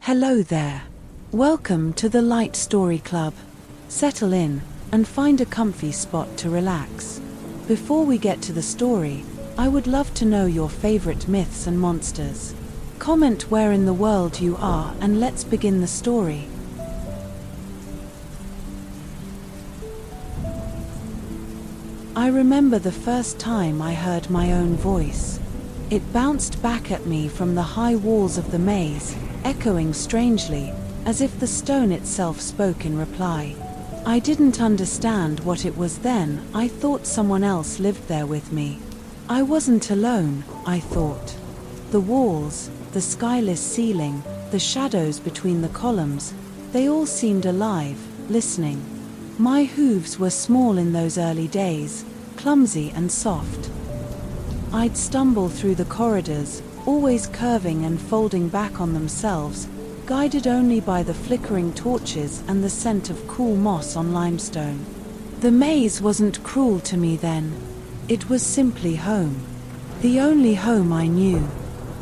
Hello there. Welcome to the Light Story Club. Settle in and find a comfy spot to relax. Before we get to the story, I would love to know your favorite myths and monsters. Comment where in the world you are and let's begin the story. I remember the first time I heard my own voice. It bounced back at me from the high walls of the maze, echoing strangely, as if the stone itself spoke in reply. I didn't understand what it was then. I thought someone else lived there with me. I wasn't alone, I thought. The walls, the skyless ceiling, the shadows between the columns, they all seemed alive, listening. My hooves were small in those early days, clumsy and soft. I'd stumble through the corridors, always curving and folding back on themselves, guided only by the flickering torches and the scent of cool moss on limestone. The maze wasn't cruel to me then. It was simply home. The only home I knew.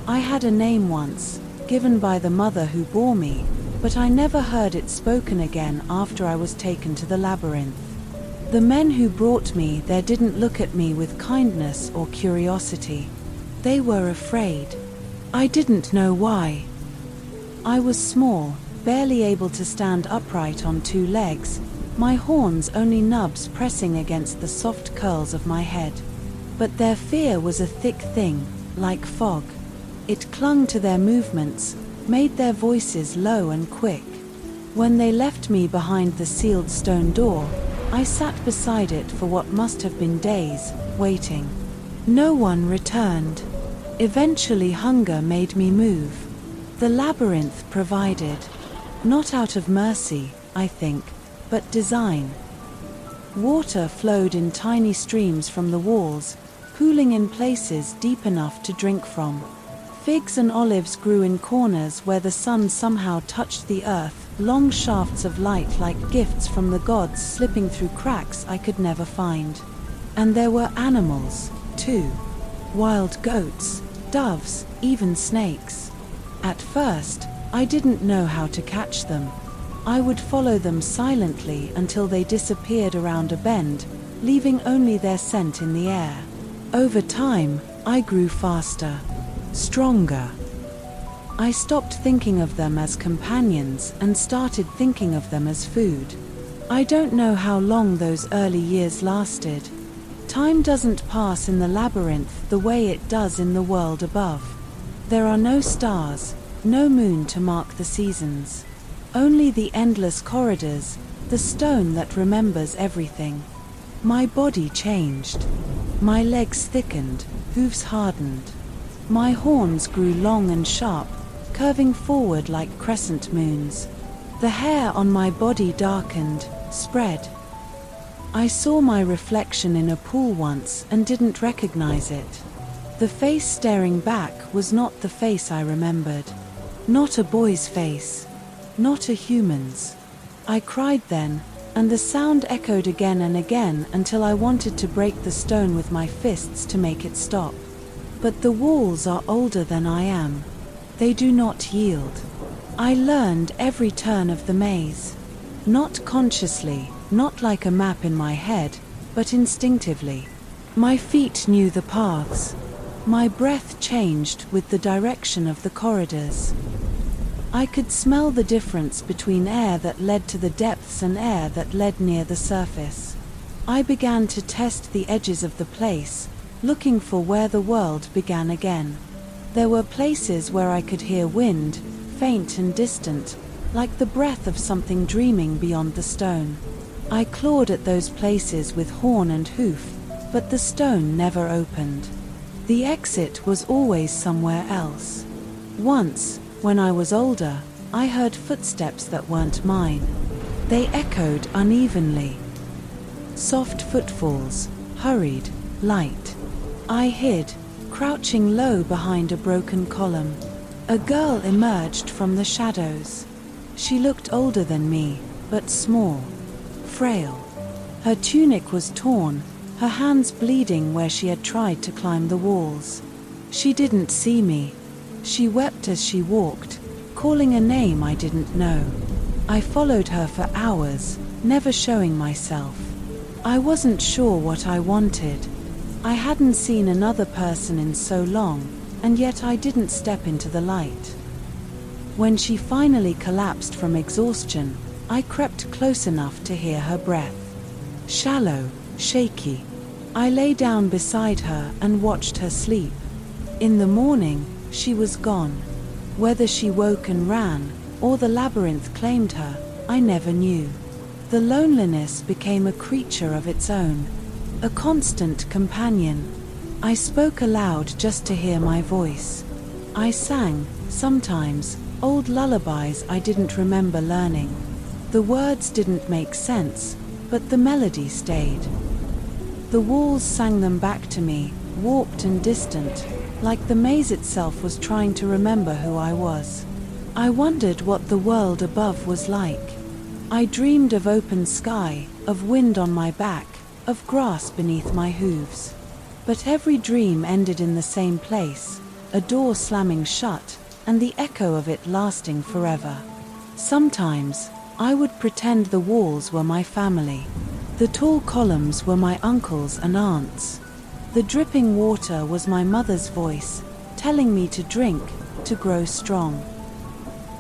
I had a name once, given by the mother who bore me, but I never heard it spoken again after I was taken to the labyrinth. The men who brought me there didn't look at me with kindness or curiosity. They were afraid. I didn't know why. I was small, barely able to stand upright on two legs, my horns only nubs pressing against the soft curls of my head. But their fear was a thick thing, like fog. It clung to their movements, made their voices low and quick. When they left me behind the sealed stone door, I sat beside it for what must have been days, waiting. No one returned. Eventually hunger made me move. The labyrinth provided. Not out of mercy, I think, but design. Water flowed in tiny streams from the walls, pooling in places deep enough to drink from. Figs and olives grew in corners where the sun somehow touched the earth, long shafts of light like gifts from the gods slipping through cracks I could never find. And there were animals, too. Wild goats, doves, even snakes. At first, I didn't know how to catch them. I would follow them silently until they disappeared around a bend, leaving only their scent in the air. Over time, I grew faster, stronger. I stopped thinking of them as companions and started thinking of them as food. I don't know how long those early years lasted. Time doesn't pass in the labyrinth the way it does in the world above. There are no stars, no moon to mark the seasons. Only the endless corridors, the stone that remembers everything. My body changed. My legs thickened, hooves hardened. My horns grew long and sharp, curving forward like crescent moons. The hair on my body darkened, spread. I saw my reflection in a pool once and didn't recognize it. The face staring back was not the face I remembered. Not a boy's face. Not a human's. I cried then, and the sound echoed again and again until I wanted to break the stone with my fists to make it stop. But the walls are older than I am. They do not yield. I learned every turn of the maze. Not consciously, not like a map in my head, but instinctively. My feet knew the paths. My breath changed with the direction of the corridors. I could smell the difference between air that led to the depths and air that led near the surface. I began to test the edges of the place, looking for where the world began again. There were places where I could hear wind, faint and distant, like the breath of something dreaming beyond the stone. I clawed at those places with horn and hoof, but the stone never opened. The exit was always somewhere else. Once, when I was older, I heard footsteps that weren't mine. They echoed unevenly. Soft footfalls, hurried, light. I hid, crouching low behind a broken column. A girl emerged from the shadows. She looked older than me, but small, frail. Her tunic was torn, her hands bleeding where she had tried to climb the walls. She didn't see me. She wept as she walked, calling a name I didn't know. I followed her for hours, never showing myself. I wasn't sure what I wanted. I hadn't seen another person in so long, and yet I didn't step into the light. When she finally collapsed from exhaustion, I crept close enough to hear her breath. Shallow, shaky. I lay down beside her and watched her sleep. In the morning, she was gone. Whether she woke and ran, or the labyrinth claimed her, I never knew. The loneliness became a creature of its own, a constant companion. I spoke aloud just to hear my voice. I sang, sometimes, old lullabies I didn't remember learning. The words didn't make sense, but the melody stayed. The walls sang them back to me, warped and distant, like the maze itself was trying to remember who I was. I wondered what the world above was like. I dreamed of open sky, of wind on my back, of grass beneath my hooves. But every dream ended in the same place, a door slamming shut, and the echo of it lasting forever. Sometimes, I would pretend the walls were my family. The tall columns were my uncles and aunts. The dripping water was my mother's voice, telling me to drink, to grow strong.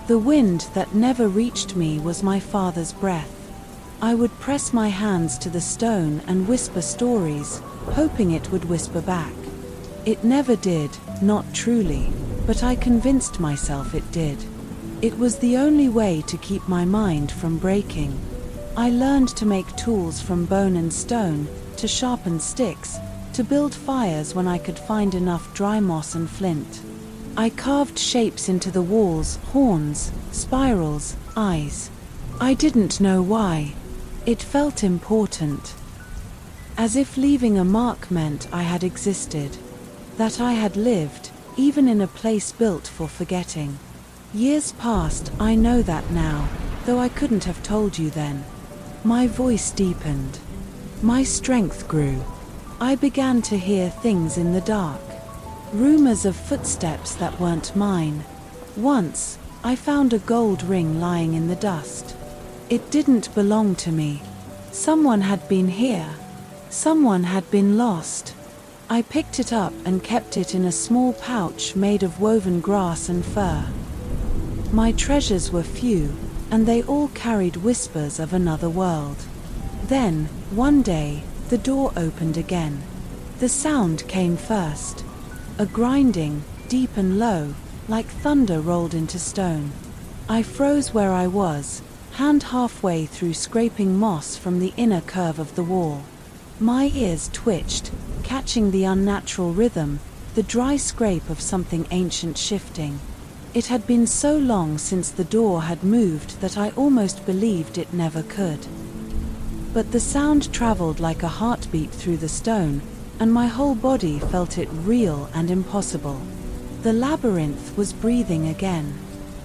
The wind that never reached me was my father's breath. I would press my hands to the stone and whisper stories, hoping it would whisper back. It never did, not truly, but I convinced myself it did. It was the only way to keep my mind from breaking. I learned to make tools from bone and stone, to sharpen sticks, to build fires when I could find enough dry moss and flint. I carved shapes into the walls, horns, spirals, eyes. I didn't know why. It felt important. As if leaving a mark meant I had existed, that I had lived, even in a place built for forgetting. Years passed, I know that now, though I couldn't have told you then. My voice deepened. My strength grew. I began to hear things in the dark. Rumors of footsteps that weren't mine. Once, I found a gold ring lying in the dust. It didn't belong to me. Someone had been here. Someone had been lost. I picked it up and kept it in a small pouch made of woven grass and fur. My treasures were few, and they all carried whispers of another world. Then, one day, the door opened again. The sound came first. A grinding, deep and low, like thunder rolled into stone. I froze where I was, hand halfway through scraping moss from the inner curve of the wall. My ears twitched, catching the unnatural rhythm, the dry scrape of something ancient shifting. It had been so long since the door had moved that I almost believed it never could. But the sound traveled like a heartbeat through the stone, and my whole body felt it real and impossible. The labyrinth was breathing again.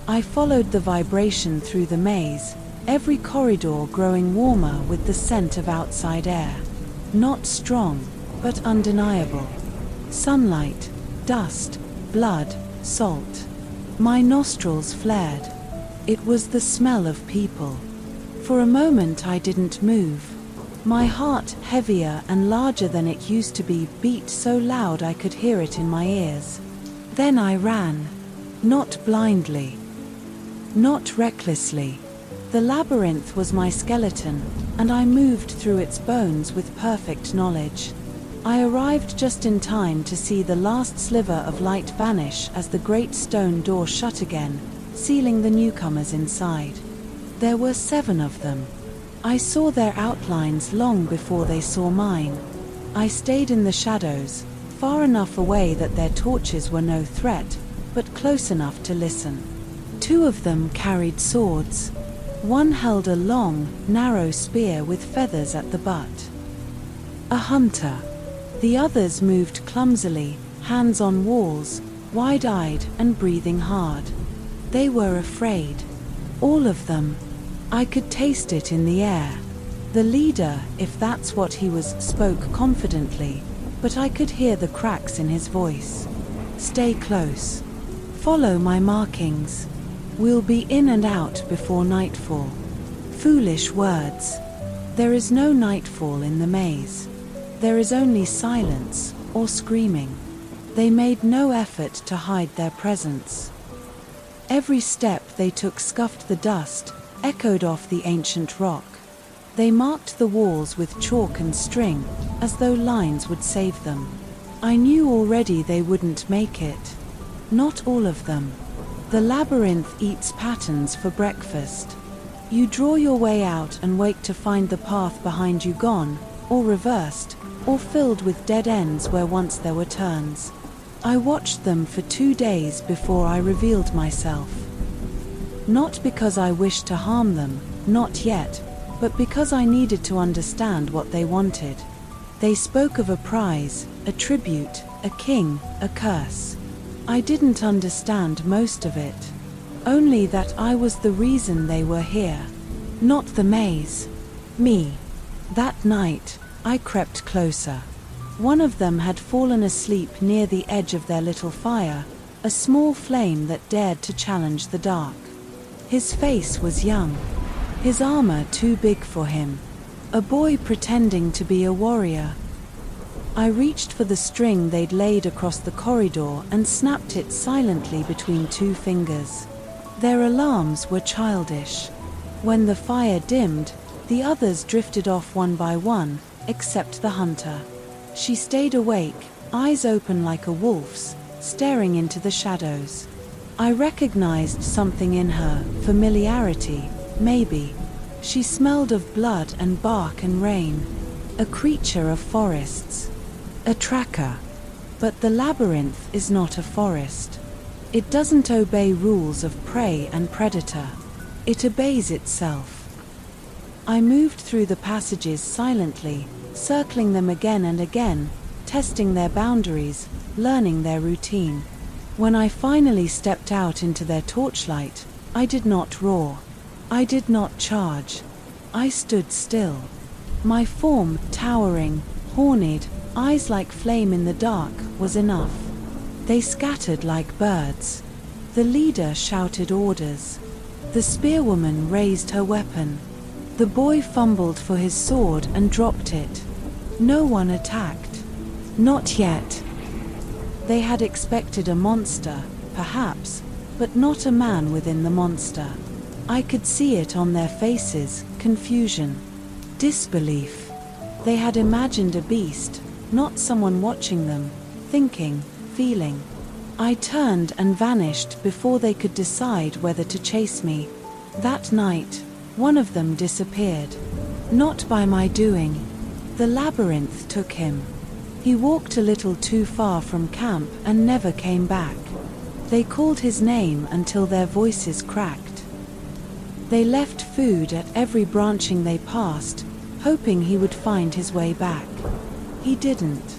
I followed the vibration through the maze, every corridor growing warmer with the scent of outside air. Not strong, but undeniable. Sunlight, dust, blood, salt. My nostrils flared. It was the smell of people. For a moment I didn't move. My heart, heavier and larger than it used to be, beat so loud I could hear it in my ears. Then I ran. Not blindly. Not recklessly. The labyrinth was my skeleton, and I moved through its bones with perfect knowledge. I arrived just in time to see the last sliver of light vanish as the great stone door shut again, sealing the newcomers inside. There were 7 of them. I saw their outlines long before they saw mine. I stayed in the shadows, far enough away that their torches were no threat, but close enough to listen. 2 of them carried swords. One held a long, narrow spear with feathers at the butt. A hunter. The others moved clumsily, hands on walls, wide-eyed and breathing hard. They were afraid. All of them. I could taste it in the air. The leader, if that's what he was, spoke confidently, but I could hear the cracks in his voice. Stay close. Follow my markings. We'll be in and out before nightfall. Foolish words. There is no nightfall in the maze. There is only silence, or screaming. They made no effort to hide their presence. Every step they took scuffed the dust, echoed off the ancient rock. They marked the walls with chalk and string, as though lines would save them. I knew already they wouldn't make it. Not all of them. The labyrinth eats patterns for breakfast. You draw your way out and wake to find the path behind you gone, or reversed, or filled with dead ends where once there were turns. I watched them for 2 days before I revealed myself. Not because I wished to harm them, not yet, but because I needed to understand what they wanted. They spoke of a prize, a tribute, a king, a curse. I didn't understand most of it. Only that I was the reason they were here. Not the maze. Me. That night, I crept closer. One of them had fallen asleep near the edge of their little fire, a small flame that dared to challenge the dark. His face was young. His armor too big for him. A boy pretending to be a warrior. I reached for the string they'd laid across the corridor and snapped it silently between 2 fingers. Their alarms were childish. When the fire dimmed, the others drifted off one by one, except the hunter. She stayed awake, eyes open like a wolf's, staring into the shadows. I recognized something in her, familiarity, maybe. She smelled of blood and bark and rain. A creature of forests. A tracker. But the labyrinth is not a forest. It doesn't obey rules of prey and predator. It obeys itself. I moved through the passages silently, circling them again and again, testing their boundaries, learning their routine. When I finally stepped out into their torchlight, I did not roar. I did not charge. I stood still. My form, towering, horned, eyes like flame in the dark, was enough. They scattered like birds. The leader shouted orders. The spearwoman raised her weapon. The boy fumbled for his sword and dropped it. No one attacked. Not yet. They had expected a monster, perhaps, but not a man within the monster. I could see it on their faces, confusion, disbelief. They had imagined a beast, not someone watching them, thinking, feeling. I turned and vanished before they could decide whether to chase me. That night, one of them disappeared. Not by my doing. The labyrinth took him. He walked a little too far from camp and never came back. They called his name until their voices cracked. They left food at every branching they passed, hoping he would find his way back. He didn't.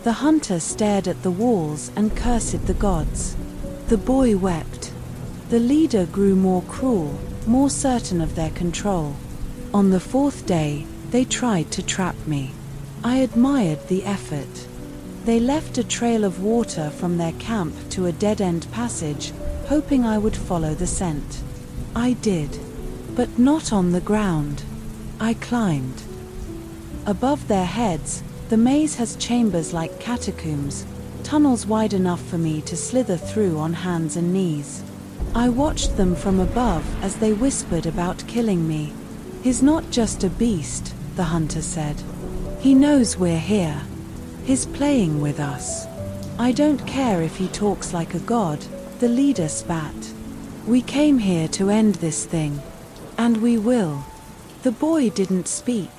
The hunter stared at the walls and cursed the gods. The boy wept. The leader grew more cruel, more certain of their control. On the 4th day, they tried to trap me. I admired the effort. They left a trail of water from their camp to a dead-end passage, hoping I would follow the scent. I did. But not on the ground. I climbed. Above their heads, the maze has chambers like catacombs, tunnels wide enough for me to slither through on hands and knees. I watched them from above as they whispered about killing me. He's not just a beast, the hunter said. He knows we're here. He's playing with us. I don't care if he talks like a god, the leader spat. We came here to end this thing. And we will. The boy didn't speak.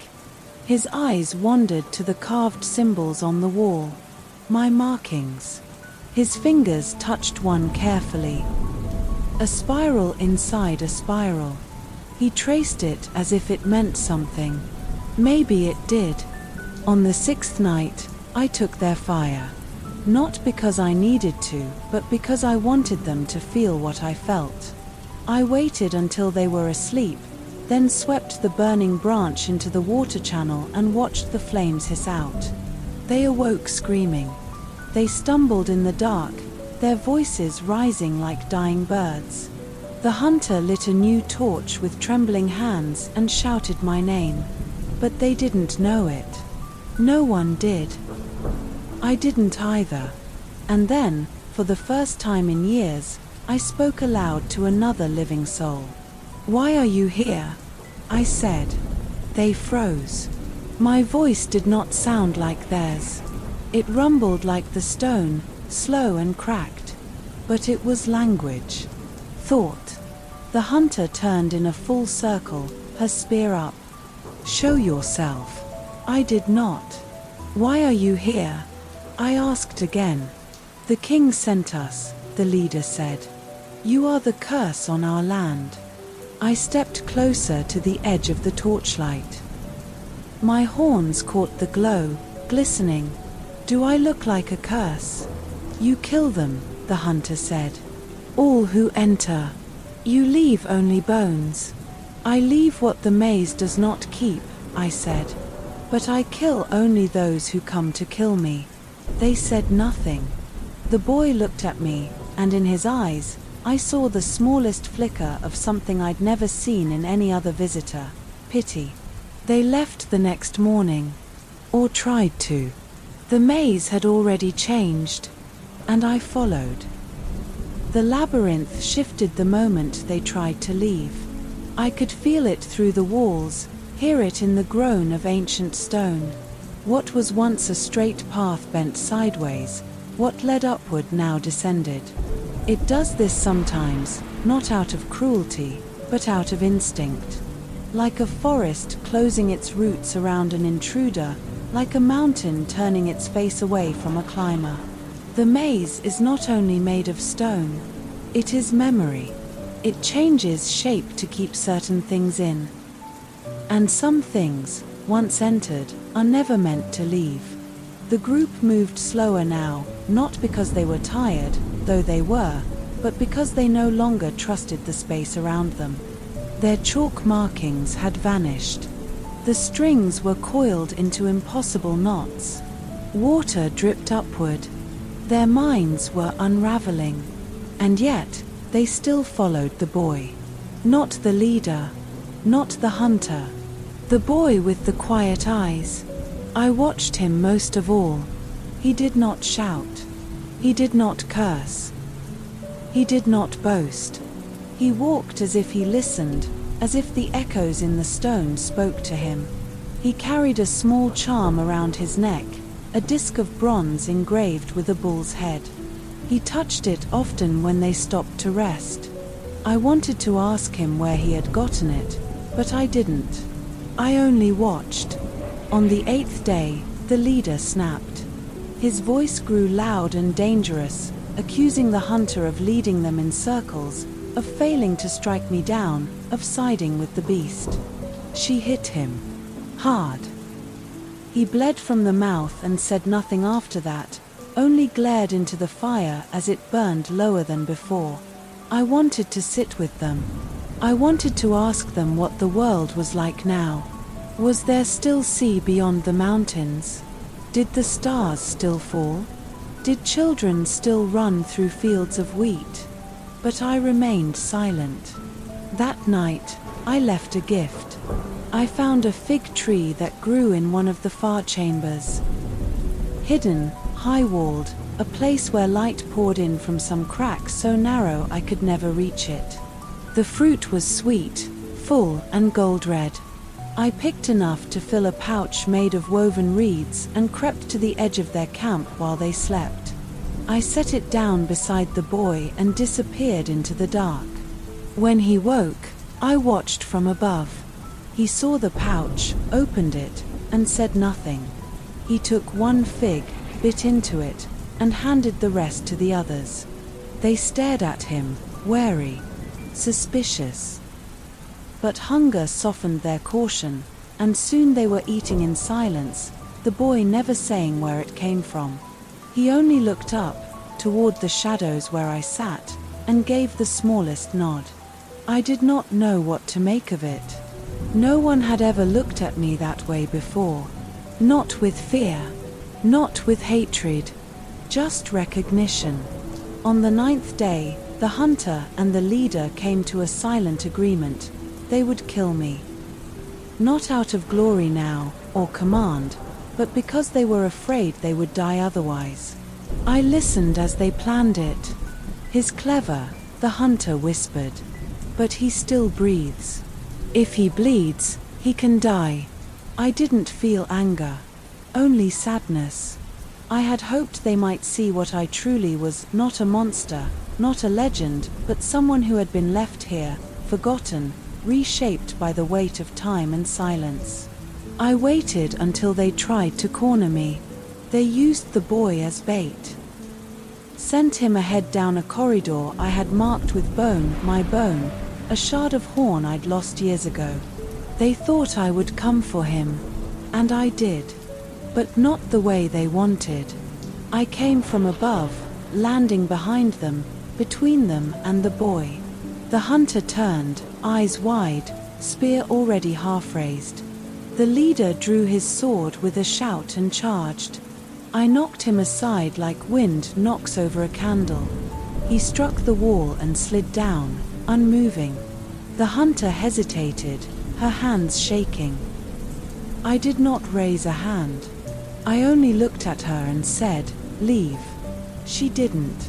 His eyes wandered to the carved symbols on the wall. My markings. His fingers touched one carefully. A spiral inside a spiral. He traced it as if it meant something. Maybe it did. On the 6th night, I took their fire. Not because I needed to, but because I wanted them to feel what I felt. I waited until they were asleep, then swept the burning branch into the water channel and watched the flames hiss out. They awoke screaming. They stumbled in the dark, their voices rising like dying birds. The hunter lit a new torch with trembling hands and shouted my name. But they didn't know it. No one did. I didn't either. And then, for the first time in years, I spoke aloud to another living soul. "Why are you here?" I said. They froze. My voice did not sound like theirs. It rumbled like the stone, slow and cracked. But it was language. Thought. The hunter turned in a full circle, her spear up. "Show yourself." I did not. "Why are you here?" I asked again. "The king sent us," the leader said. "You are the curse on our land." I stepped closer to the edge of the torchlight. My horns caught the glow, glistening. "Do I look like a curse?" "You kill them," the hunter said. "All who enter. You leave only bones." "I leave what the maze does not keep," I said. "But I kill only those who come to kill me." They said nothing. The boy looked at me, and in his eyes, I saw the smallest flicker of something I'd never seen in any other visitor: pity. They left the next morning. Or tried to. The maze had already changed. And I followed. The labyrinth shifted the moment they tried to leave. I could feel it through the walls, hear it in the groan of ancient stone. What was once a straight path bent sideways, what led upward now descended. It does this sometimes, not out of cruelty, but out of instinct. Like a forest closing its roots around an intruder, like a mountain turning its face away from a climber. The maze is not only made of stone, it is memory. It changes shape to keep certain things in. And some things, once entered, are never meant to leave. The group moved slower now, not because they were tired, though they were, but because they no longer trusted the space around them. Their chalk markings had vanished. The strings were coiled into impossible knots. Water dripped upward. Their minds were unraveling. And yet, they still followed the boy. Not the leader. Not the hunter. The boy with the quiet eyes. I watched him most of all. He did not shout. He did not curse. He did not boast. He walked as if he listened, as if the echoes in the stone spoke to him. He carried a small charm around his neck, a disc of bronze engraved with a bull's head. He touched it often when they stopped to rest. I wanted to ask him where he had gotten it, but I didn't. I only watched. On the 8th day, the leader snapped. His voice grew loud and dangerous, accusing the hunter of leading them in circles, of failing to strike me down, of siding with the beast. She hit him. Hard. He bled from the mouth and said nothing after that, only glared into the fire as it burned lower than before. I wanted to sit with them. I wanted to ask them what the world was like now. Was there still sea beyond the mountains? Did the stars still fall? Did children still run through fields of wheat? But I remained silent. That night, I left a gift. I found a fig tree that grew in one of the far chambers. Hidden, high-walled, a place where light poured in from some crack so narrow I could never reach it. The fruit was sweet, full and gold-red. I picked enough to fill a pouch made of woven reeds and crept to the edge of their camp while they slept. I set it down beside the boy and disappeared into the dark. When he woke, I watched from above. He saw the pouch, opened it, and said nothing. He took one fig, bit into it, and handed the rest to the others. They stared at him, wary, suspicious. But hunger softened their caution, and soon they were eating in silence, the boy never saying where it came from. He only looked up, toward the shadows where I sat, and gave the smallest nod. I did not know what to make of it. No one had ever looked at me that way before. Not with fear, not with hatred, just recognition. On the 9th day, The hunter and the leader came to a silent agreement. They would kill me. Not out of glory now, or command, but because they were afraid they would die otherwise. I listened as they planned it. "He's clever," the hunter whispered. "But he still breathes. If he bleeds, he can die." I didn't feel anger, only sadness. I had hoped they might see what I truly was, not a monster, not a legend, but someone who had been left here, forgotten, reshaped by the weight of time and silence. I waited until they tried to corner me. They used the boy as bait. Sent him ahead down a corridor I had marked with bone, my bone, a shard of horn I'd lost years ago. They thought I would come for him, and I did. But not the way they wanted. I came from above, landing behind them, between them and the boy. The hunter turned, eyes wide, spear already half raised. The leader drew his sword with a shout and charged. I knocked him aside like wind knocks over a candle. He struck the wall and slid down, unmoving. The hunter hesitated, her hands shaking. I did not raise a hand. I only looked at her and said, "Leave." She didn't.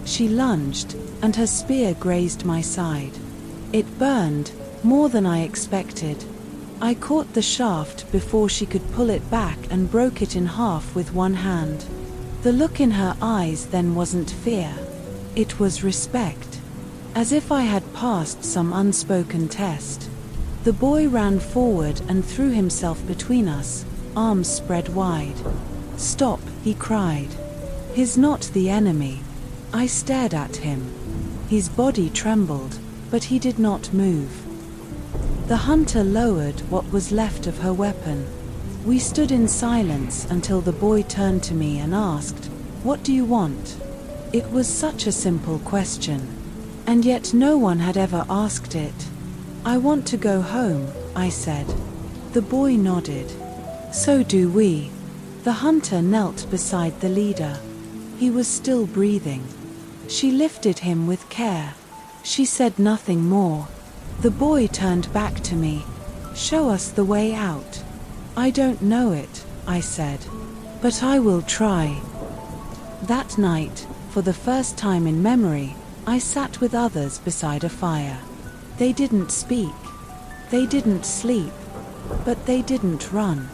She lunged, and her spear grazed my side. It burned, more than I expected. I caught the shaft before she could pull it back and broke it in half with one hand. The look in her eyes then wasn't fear. It was respect. As if I had passed some unspoken test. The boy ran forward and threw himself between us, arms spread wide. "Stop," he cried. "He's not the enemy." I stared at him. His body trembled, but he did not move. The hunter lowered what was left of her weapon. We stood in silence until the boy turned to me and asked, "What do you want?" It was such a simple question, and yet no one had ever asked it. "I want to go home," I said. The boy nodded. "So do we." The hunter knelt beside the leader. He was still breathing. She lifted him with care. She said nothing more. The boy turned back to me. "Show us the way out." "I don't know it," I said. "But I will try." That night, for the first time in memory, I sat with others beside a fire. They didn't speak. They didn't sleep. But they didn't run.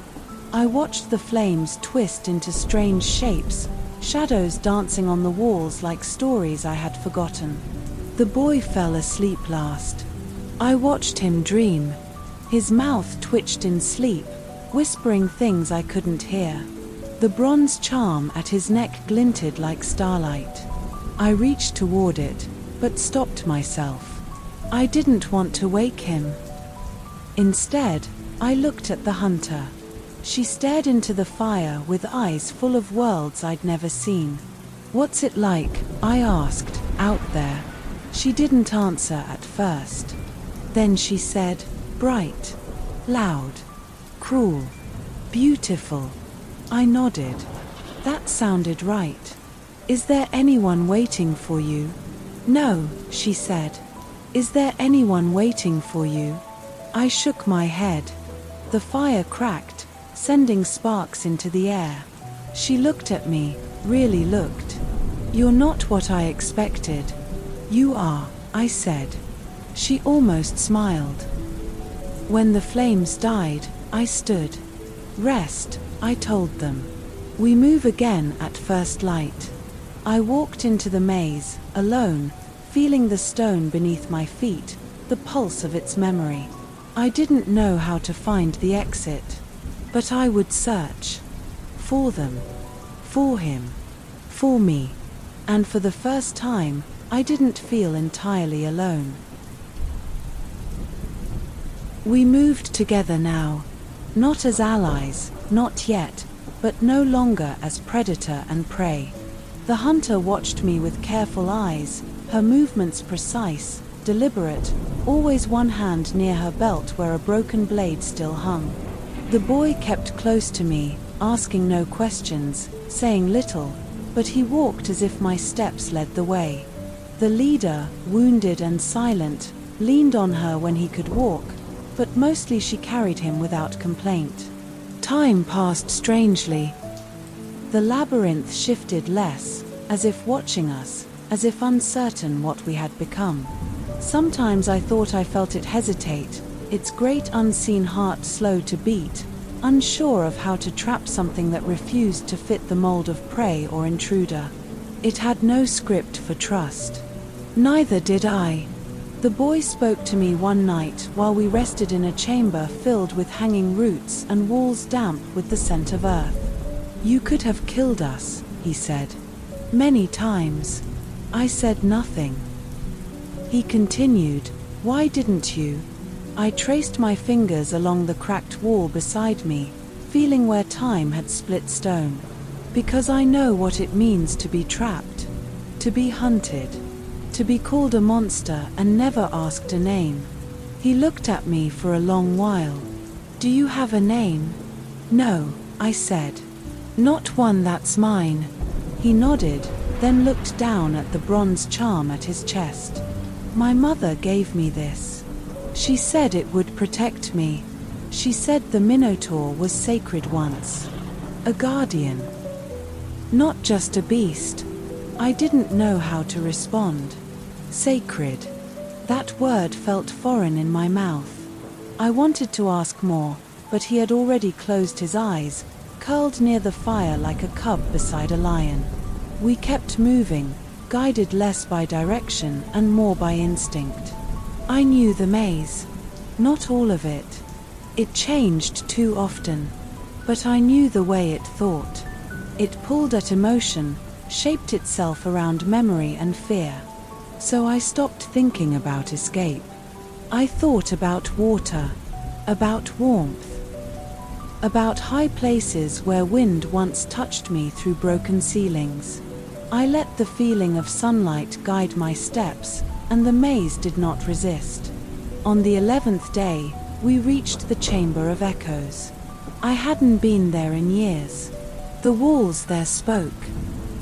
I watched the flames twist into strange shapes, shadows dancing on the walls like stories I had forgotten. The boy fell asleep last. I watched him dream. His mouth twitched in sleep, whispering things I couldn't hear. The bronze charm at his neck glinted like starlight. I reached toward it, but stopped myself. I didn't want to wake him. Instead, I looked at the hunter. She stared into the fire with eyes full of worlds I'd never seen. "What's it like?" I asked, "out there?" She didn't answer at first. Then she said, "Bright, loud, cruel, beautiful." I nodded. That sounded right. "Is there anyone waiting for you?" "No," she said. "Is there anyone waiting for you?" I shook my head. The fire cracked, sending sparks into the air. She looked at me, really looked. "You're not what I expected." "You are," I said. She almost smiled. When the flames died, I stood. "Rest," I told them. "We move again at first light." I walked into the maze, alone, feeling the stone beneath my feet, the pulse of its memory. I didn't know how to find the exit, but I would search. For them. For him. For me. And for the first time, I didn't feel entirely alone. We moved together now. Not as allies, not yet, but no longer as predator and prey. The hunter watched me with careful eyes, her movements precise, deliberate, always one hand near her belt where a broken blade still hung. The boy kept close to me, asking no questions, saying little, but he walked as if my steps led the way. The leader, wounded and silent, leaned on her when he could walk, but mostly she carried him without complaint. Time passed strangely. The labyrinth shifted less, as if watching us, as if uncertain what we had become. Sometimes I thought I felt it hesitate, its great unseen heart slow to beat, unsure of how to trap something that refused to fit the mold of prey or intruder. It had no script for trust. Neither did I. The boy spoke to me one night while we rested in a chamber filled with hanging roots and walls damp with the scent of earth. "You could have killed us," he said. "Many times." I said nothing. He continued, "Why didn't you?" I traced my fingers along the cracked wall beside me, feeling where time had split stone. "Because I know what it means to be trapped, to be hunted, to be called a monster and never asked a name." He looked at me for a long while. "Do you have a name?" "No," I said. "Not one that's mine." He nodded, then looked down at the bronze charm at his chest. "My mother gave me this. She said it would protect me. She said the Minotaur was sacred once. A guardian. Not just a beast." I didn't know how to respond. Sacred. That word felt foreign in my mouth. I wanted to ask more, but he had already closed his eyes, curled near the fire like a cub beside a lion. We kept moving, guided less by direction and more by instinct. I knew the maze. Not all of it. It changed too often. But I knew the way it thought. It pulled at emotion, shaped itself around memory and fear. So I stopped thinking about escape. I thought about water, about warmth, about high places where wind once touched me through broken ceilings. I let the feeling of sunlight guide my steps, and the maze did not resist. On the 11th day, we reached the Chamber of Echoes. I hadn't been there in years. The walls there spoke.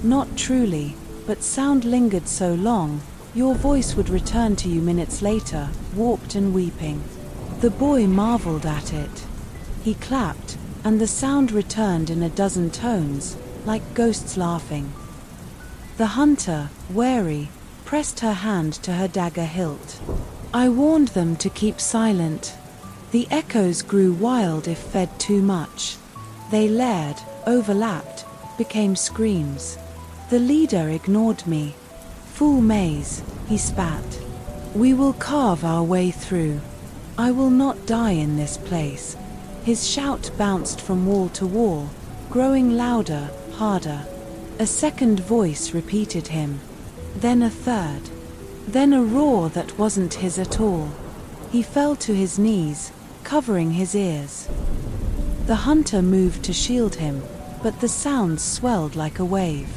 Not truly, but sound lingered so long, your voice would return to you minutes later, warped and weeping. The boy marveled at it. He clapped, and the sound returned in a dozen tones, like ghosts laughing. The hunter, wary, pressed her hand to her dagger hilt. I warned them to keep silent. The echoes grew wild if fed too much. They layered, overlapped, became screams. The leader ignored me. "Fool maze," he spat. "We will carve our way through. I will not die in this place." His shout bounced from wall to wall, growing louder, harder. A second voice repeated him. Then a third. Then a roar that wasn't his at all. He fell to his knees, covering his ears. The hunter moved to shield him, but the sounds swelled like a wave.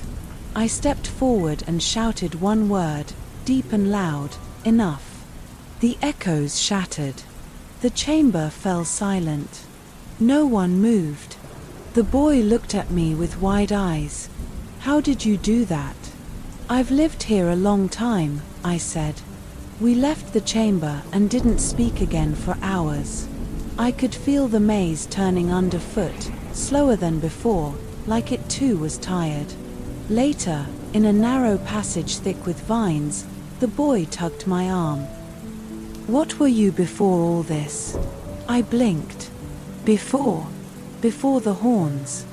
I stepped forward and shouted one word, deep and loud, "Enough." The echoes shattered. The chamber fell silent. No one moved. The boy looked at me with wide eyes. "How did you do that?" "I've lived here a long time," I said. We left the chamber and didn't speak again for hours. I could feel the maze turning underfoot, slower than before, like it too was tired. Later, in a narrow passage thick with vines, the boy tugged my arm. "What were you before all this?" I blinked. Before the horns.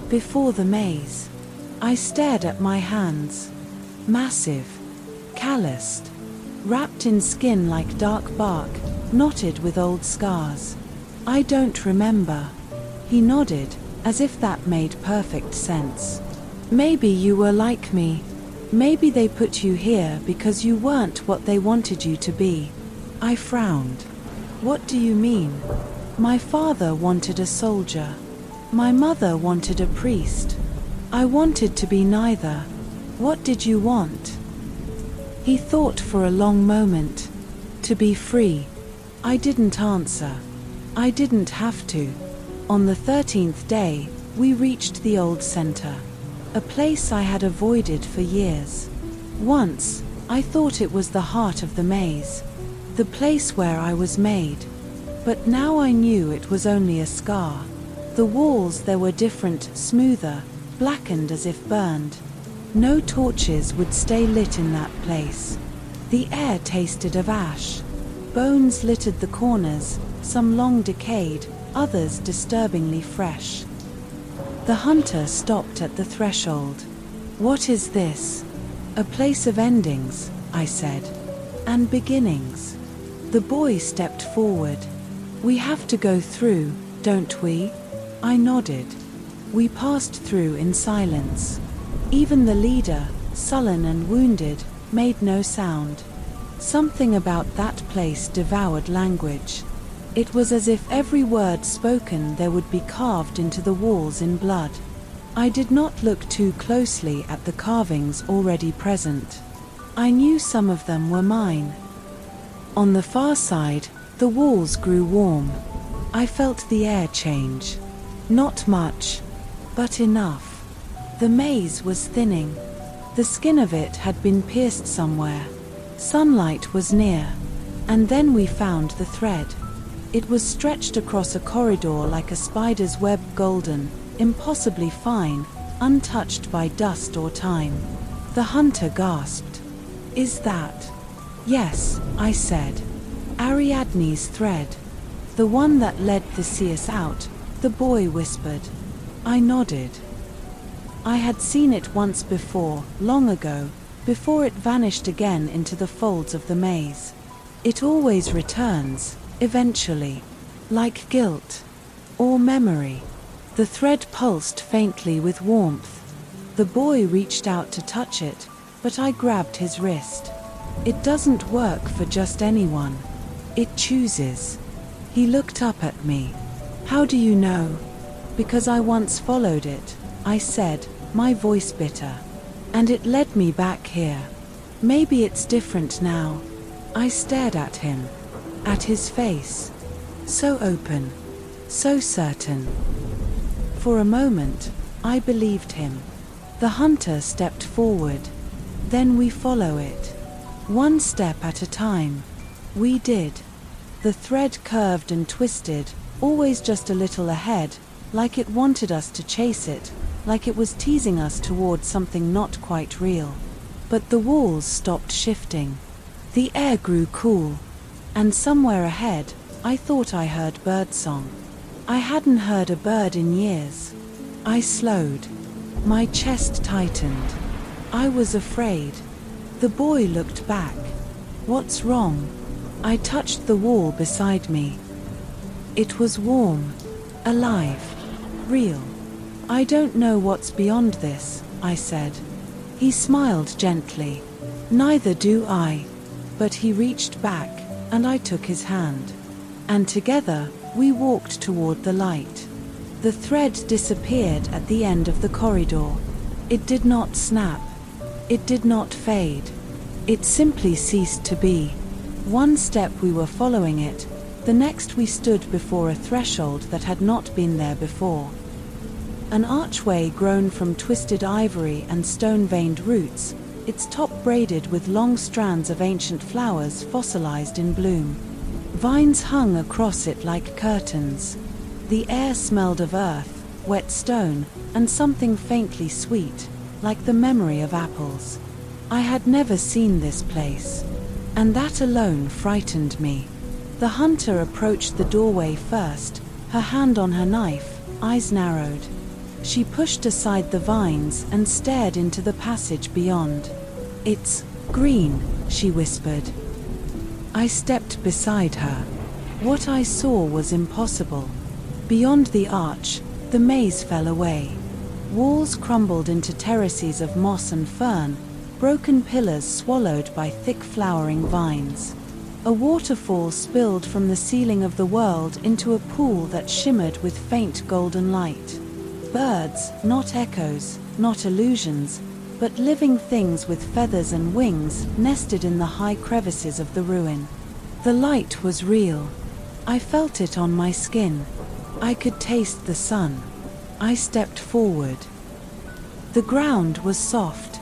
Before the maze. I stared at my hands. Massive. Calloused. Wrapped in skin like dark bark, knotted with old scars. "I don't remember." He nodded, as if that made perfect sense. "Maybe you were like me. Maybe they put you here because you weren't what they wanted you to be." I frowned. "What do you mean?" "My father wanted a soldier. My mother wanted a priest. I wanted to be neither. What did you want?" He thought for a long moment. "To be free." I didn't answer. I didn't have to. On the 13th day, we reached the old center. A place I had avoided for years. Once, I thought it was the heart of the maze, the place where I was made. But now I knew it was only a scar. The walls there were different, smoother, blackened as if burned. No torches would stay lit in that place. The air tasted of ash. Bones littered the corners, some long decayed, others disturbingly fresh. The hunter stopped at the threshold. "What is this?" "A place of endings," I said. "And beginnings." The boy stepped forward. "We have to go through, don't we?" I nodded. We passed through in silence. Even the leader, sullen and wounded, made no sound. Something about that place devoured language. It was as if every word spoken there would be carved into the walls in blood. I did not look too closely at the carvings already present. I knew some of them were mine. On the far side, the walls grew warm. I felt the air change. Not much, but enough. The maze was thinning. The skin of it had been pierced somewhere. Sunlight was near. And then we found the thread. It was stretched across a corridor like a spider's web, golden, impossibly fine, untouched by dust or time. The hunter gasped. "Is that?" "Yes," I said. "Ariadne's thread. The one that led Theseus out," the boy whispered. I nodded. I had seen it once before, long ago, before it vanished again into the folds of the maze. It always returns, eventually, like guilt or memory. The thread pulsed faintly with warmth. The boy reached out to touch it, but I grabbed his wrist. "It doesn't work for just anyone. It chooses." He looked up at me. "How do you know?" "Because I once followed it," I said, my voice bitter. "And it led me back here. Maybe it's different now." I stared at him, at his face. So open, so certain. For a moment, I believed him. The hunter stepped forward. "Then we follow it. One step at a time." We did. The thread curved and twisted, always just a little ahead, like it wanted us to chase it, like it was teasing us toward something not quite real. But the walls stopped shifting. The air grew cool. And somewhere ahead, I thought I heard birdsong. I hadn't heard a bird in years. I slowed. My chest tightened. I was afraid. The boy looked back. "What's wrong?" I touched the wall beside me. It was warm, alive, real. "I don't know what's beyond this," I said. He smiled gently. "Neither do I." But he reached back, and I took his hand. And together, we walked toward the light. The thread disappeared at the end of the corridor. It did not snap. It did not fade. It simply ceased to be. One step we were following it, the next we stood before a threshold that had not been there before. An archway grown from twisted ivory and stone-veined roots, its top braided with long strands of ancient flowers fossilized in bloom. Vines hung across it like curtains. The air smelled of earth, wet stone, and something faintly sweet, like the memory of apples. I had never seen this place, and that alone frightened me. The hunter approached the doorway first, her hand on her knife, eyes narrowed. She pushed aside the vines and stared into the passage beyond. "It's green," she whispered. I stepped beside her. What I saw was impossible. Beyond the arch, the maze fell away. Walls crumbled into terraces of moss and fern, broken pillars swallowed by thick flowering vines. A waterfall spilled from the ceiling of the world into a pool that shimmered with faint golden light. Birds, not echoes, not illusions, but living things with feathers and wings, nested in the high crevices of the ruin. The light was real. I felt it on my skin. I could taste the sun. I stepped forward. The ground was soft.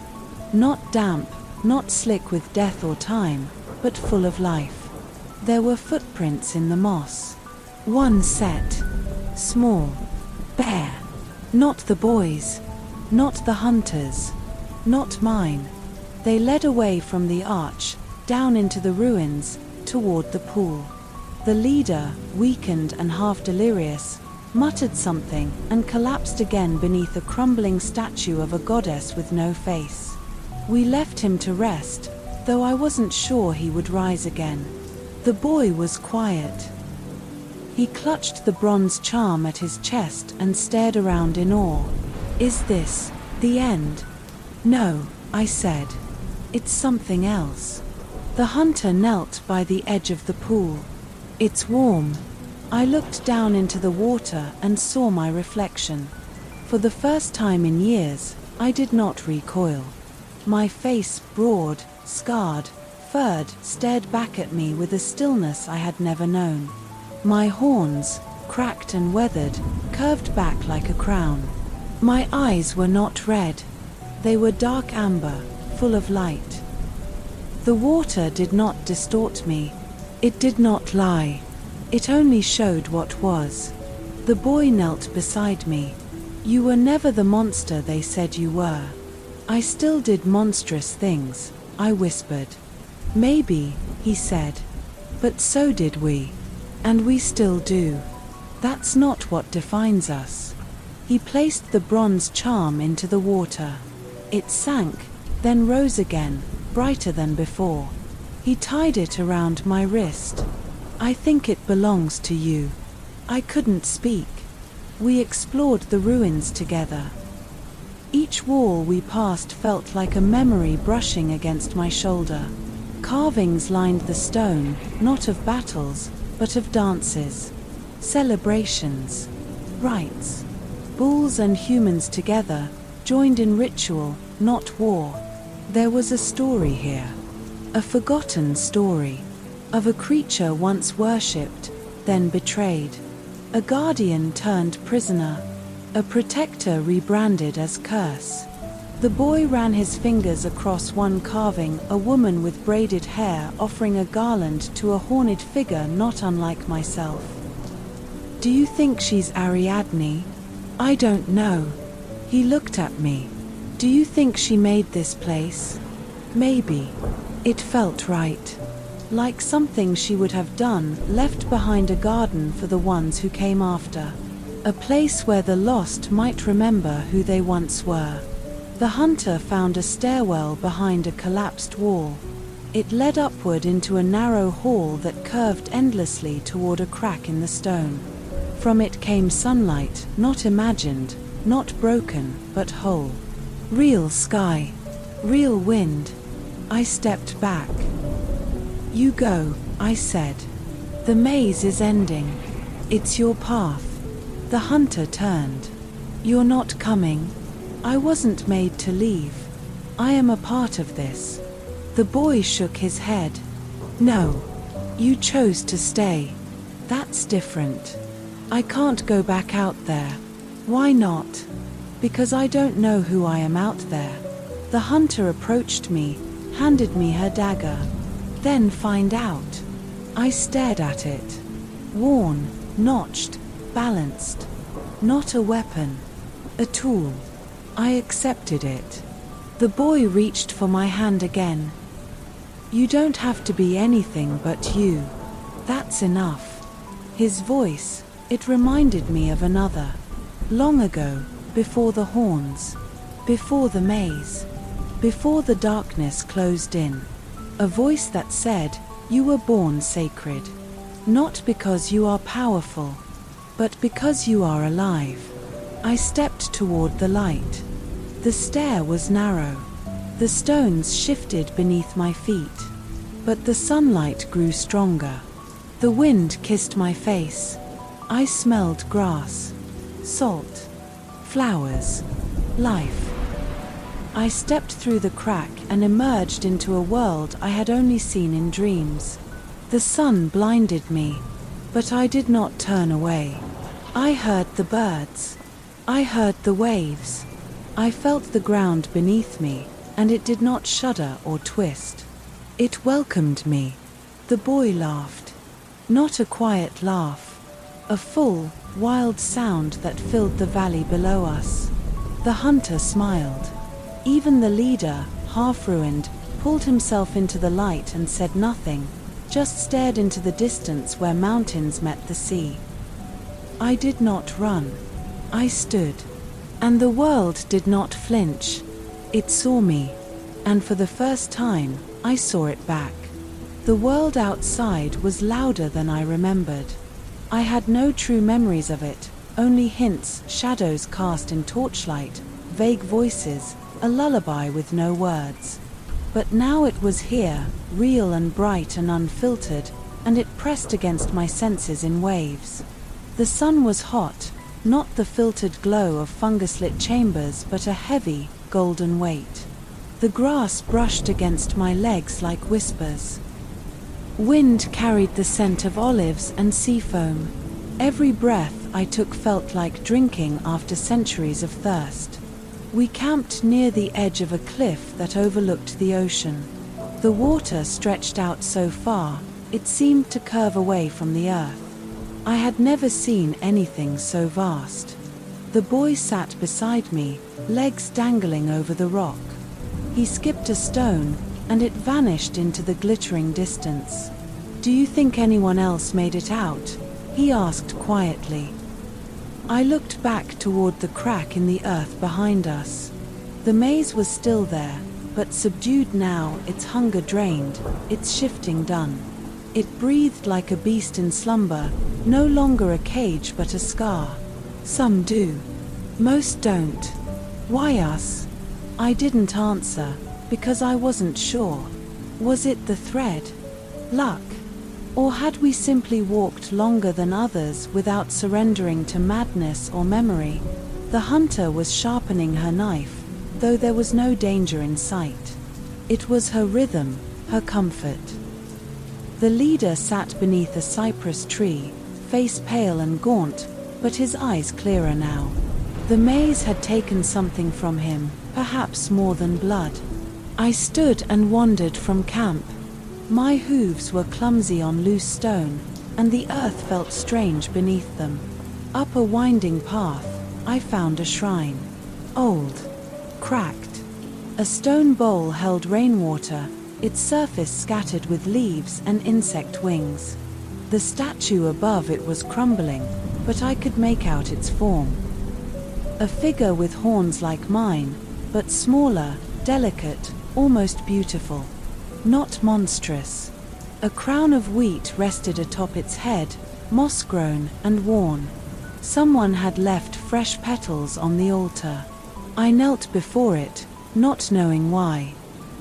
Not damp, not slick with death or time, but full of life. There were footprints in the moss. One set, small, bare. Not the boys, not the hunters, not mine. They led away from the arch, down into the ruins, toward the pool. The leader, weakened and half delirious, muttered something and collapsed again beneath a crumbling statue of a goddess with no face. We left him to rest, though I wasn't sure he would rise again. The boy was quiet. He clutched the bronze charm at his chest and stared around in awe. "Is this the end?" "No," I said. "It's something else." The hunter knelt by the edge of the pool. "It's warm." I looked down into the water and saw my reflection. For the first time in years, I did not recoil. My face, broad, scarred, furred, stared back at me with a stillness I had never known. My horns, cracked and weathered, curved back like a crown. My eyes were not red. They were dark amber, full of light. The water did not distort me. It did not lie. It only showed what was. The boy knelt beside me. "You were never the monster they said you were." "I still did monstrous things," I whispered. "Maybe," he said. "But so did we. And we still do. That's not what defines us." He placed the bronze charm into the water. It sank, then rose again, brighter than before. He tied it around my wrist. "I think it belongs to you." I couldn't speak. We explored the ruins together. Each wall we passed felt like a memory brushing against my shoulder. Carvings lined the stone, not of battles, but of dances, celebrations, rites. Bulls and humans together, joined in ritual, not war. There was a story here. A forgotten story. Of a creature once worshipped, then betrayed. A guardian turned prisoner. A protector rebranded as curse. The boy ran his fingers across one carving, a woman with braided hair offering a garland to a horned figure not unlike myself. "Do you think she's Ariadne?" "I don't know." He looked at me. "Do you think she made this place?" "Maybe." It felt right. Like something she would have done, left behind a garden for the ones who came after. A place where the lost might remember who they once were. The hunter found a stairwell behind a collapsed wall. It led upward into a narrow hall that curved endlessly toward a crack in the stone. From it came sunlight, not imagined, not broken, but whole. Real sky. Real wind. I stepped back. "You go," I said. "The maze is ending. It's your path." The hunter turned. "You're not coming." I wasn't made to leave. I am a part of this. The boy shook his head. "No. You chose to stay. That's different. I can't go back out there." "Why not?" "Because I don't know who I am out there." The hunter approached me, handed me her dagger. "Then find out." I stared at it. Worn, notched, balanced. Not a weapon. A tool. I accepted it. The boy reached for my hand again. "You don't have to be anything but you. That's enough." His voice, it reminded me of another. Long ago, before the horns. Before the maze. Before the darkness closed in. A voice that said, "You were born sacred. Not because you are powerful, but because you are alive." I stepped toward the light. The stair was narrow. The stones shifted beneath my feet. But the sunlight grew stronger. The wind kissed my face. I smelled grass, salt, flowers, life. I stepped through the crack and emerged into a world I had only seen in dreams. The sun blinded me, but I did not turn away. I heard the birds. I heard the waves. I felt the ground beneath me. and it did not shudder or twist. It welcomed me. The boy laughed. Not a quiet laugh. A full, wild sound that filled the valley below us. The hunter smiled. Even the leader, half-ruined, pulled himself into the light and said nothing, just stared into the distance where mountains met the sea. I did not run. I stood. And the world did not flinch. It saw me. And for the first time, I saw it back. The world outside was louder than I remembered. I had no true memories of it, only hints, shadows cast in torchlight, vague voices, a lullaby with no words. But now it was here, real and bright and unfiltered, and it pressed against my senses in waves. The sun was hot, not the filtered glow of fungus-lit chambers, but a heavy, golden weight. The grass brushed against my legs like whispers. Wind carried the scent of olives and sea foam. Every breath I took felt like drinking after centuries of thirst. We camped near the edge of a cliff that overlooked the ocean. The water stretched out so far, it seemed to curve away from the earth. I had never seen anything so vast. The boy sat beside me, legs dangling over the rock. He skipped a stone, and it vanished into the glittering distance. "Do you think anyone else made it out?" he asked quietly. I looked back toward the crack in the earth behind us. The maze was still there, but subdued now, its hunger drained, its shifting done. It breathed like a beast in slumber, no longer a cage but a scar. Some do. Most don't. Why us? I didn't answer, because I wasn't sure. Was it the thread? Luck? Or had we simply walked longer than others without surrendering to madness or memory? The hunter was sharpening her knife, though there was no danger in sight. It was her rhythm, her comfort. The leader sat beneath a cypress tree, face pale and gaunt, but his eyes clearer now. The maze had taken something from him, perhaps more than blood. I stood and wandered from camp. My hooves were clumsy on loose stone, and the earth felt strange beneath them. Up a winding path, I found a shrine. Old. Cracked. A stone bowl held rainwater, its surface scattered with leaves and insect wings. The statue above it was crumbling, but I could make out its form. A figure with horns like mine, but smaller, delicate, almost beautiful. Not monstrous. A crown of wheat rested atop its head, moss-grown and worn. Someone had left fresh petals on the altar. I knelt before it, not knowing why.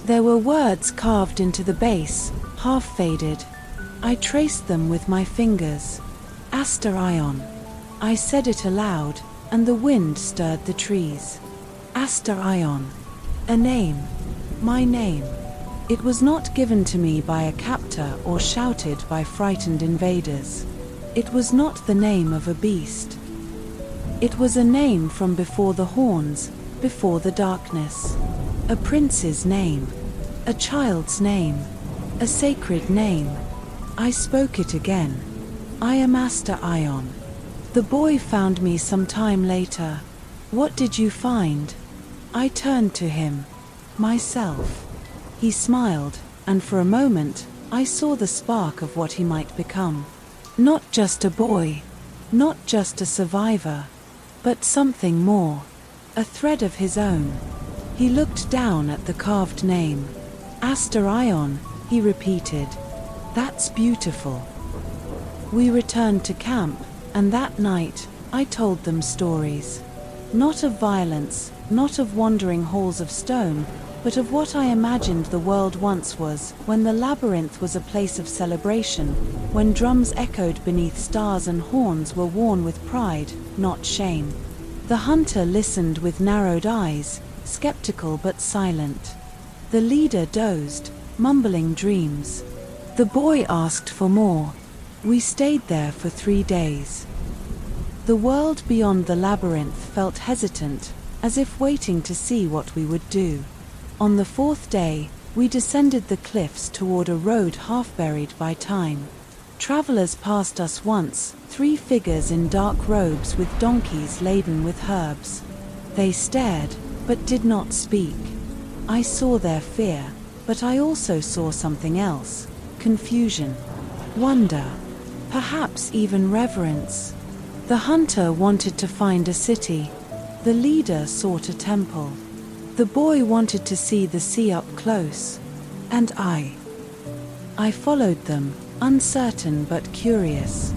There were words carved into the base, half-faded. I traced them with my fingers. Asterion. I said it aloud, and the wind stirred the trees. Asterion. A name. My name. It was not given to me by a captor or shouted by frightened invaders. It was not the name of a beast. It was a name from before the horns, before the darkness. A prince's name. A child's name. A sacred name. I spoke it again. I am Asterion. The boy found me some time later. What did you find? I turned to him. Myself. He smiled, and for a moment, I saw the spark of what he might become. Not just a boy. Not just a survivor. But something more. A thread of his own. He looked down at the carved name. Asterion, he repeated. That's beautiful. We returned to camp, and that night, I told them stories. Not of violence, not of wandering halls of stone, but of what I imagined the world once was, when the labyrinth was a place of celebration, when drums echoed beneath stars and horns were worn with pride, not shame. The hunter listened with narrowed eyes, skeptical but silent. The leader dozed, mumbling dreams. The boy asked for more. We stayed there for 3 days. The world beyond the labyrinth felt hesitant, as if waiting to see what we would do. On the fourth day, we descended the cliffs toward a road half buried by time. Travelers passed us once, 3 figures in dark robes with donkeys laden with herbs. They stared, but did not speak. I saw their fear, but I also saw something else: confusion, wonder, perhaps even reverence. The hunter wanted to find a city. The leader sought a temple. The boy wanted to see the sea up close. And I followed them, uncertain but curious.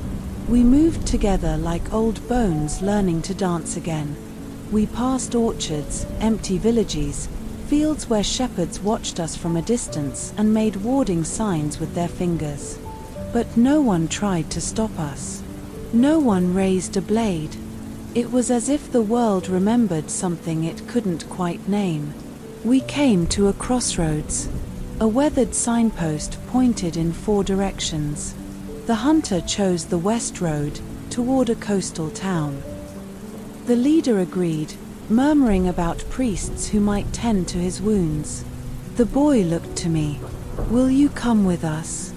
We moved together like old bones learning to dance again. We passed orchards, empty villages, fields where shepherds watched us from a distance and made warding signs with their fingers. But no one tried to stop us. No one raised a blade. It was as if the world remembered something it couldn't quite name. We came to a crossroads. A weathered signpost pointed in 4 directions. The hunter chose the west road, toward a coastal town. The leader agreed, murmuring about priests who might tend to his wounds. The boy looked to me. "Will you come with us?"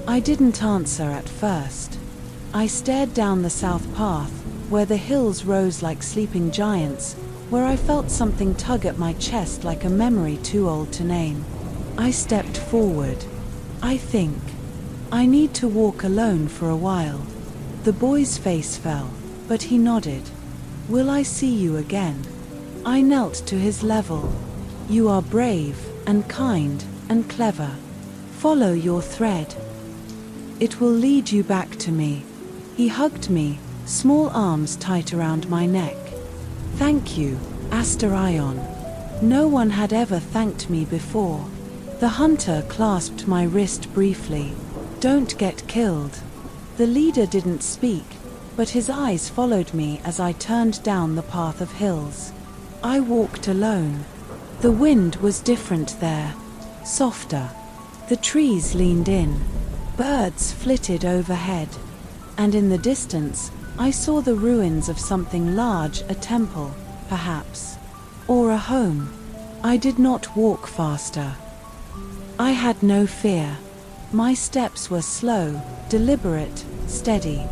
I didn't answer at first. I stared down the south path, where the hills rose like sleeping giants, where I felt something tug at my chest like a memory too old to name. I stepped forward. I think I need to walk alone for a while. The boy's face fell, but he nodded. "Will I see you again?" I knelt to his level. "You are brave, and kind, and clever. Follow your thread. It will lead you back to me." He hugged me, small arms tight around my neck. "Thank you, Asterion." No one had ever thanked me before. The hunter clasped my wrist briefly. "Don't get killed." The leader didn't speak, but his eyes followed me as I turned down the path of hills. I walked alone. The wind was different there, softer. The trees leaned in. Birds flitted overhead. And in the distance, I saw the ruins of something large, a temple, perhaps. Or a home. I did not walk faster. I had no fear. My steps were slow, deliberate, steady.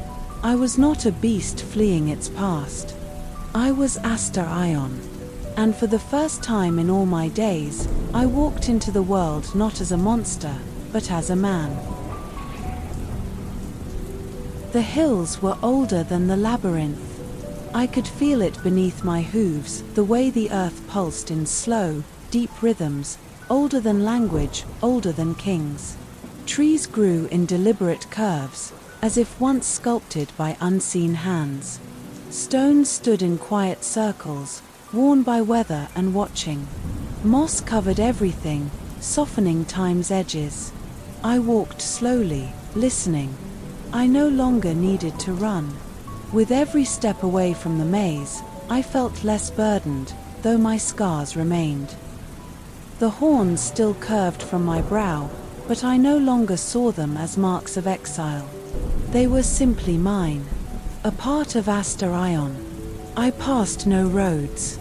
I was not a beast fleeing its past. I was Asterion. And for the first time in all my days, I walked into the world not as a monster, but as a man. The hills were older than the labyrinth. I could feel it beneath my hooves, the way the earth pulsed in slow, deep rhythms, older than language, older than kings. Trees grew in deliberate curves, as if once sculpted by unseen hands. Stones stood in quiet circles, worn by weather and watching. Moss covered everything, softening time's edges. I walked slowly, listening. I no longer needed to run. With every step away from the maze, I felt less burdened, though my scars remained. The horns still curved from my brow, but I no longer saw them as marks of exile. They were simply mine, a part of Asterion. I passed no roads,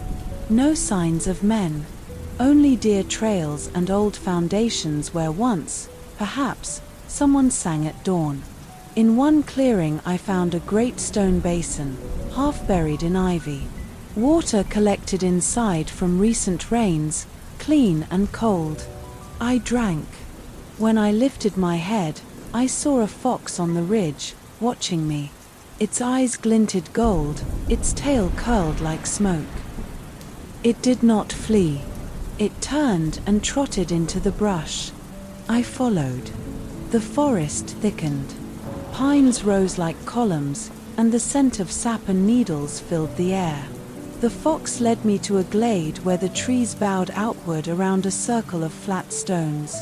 no signs of men, only deer trails and old foundations where once, perhaps, someone sang at dawn. In one clearing I found a great stone basin, half buried in ivy. Water collected inside from recent rains, clean and cold. I drank. When I lifted my head, I saw a fox on the ridge, watching me. Its eyes glinted gold, its tail curled like smoke. It did not flee. It turned and trotted into the brush. I followed. The forest thickened. Pines rose like columns, and the scent of sap and needles filled the air. The fox led me to a glade where the trees bowed outward around a circle of flat stones.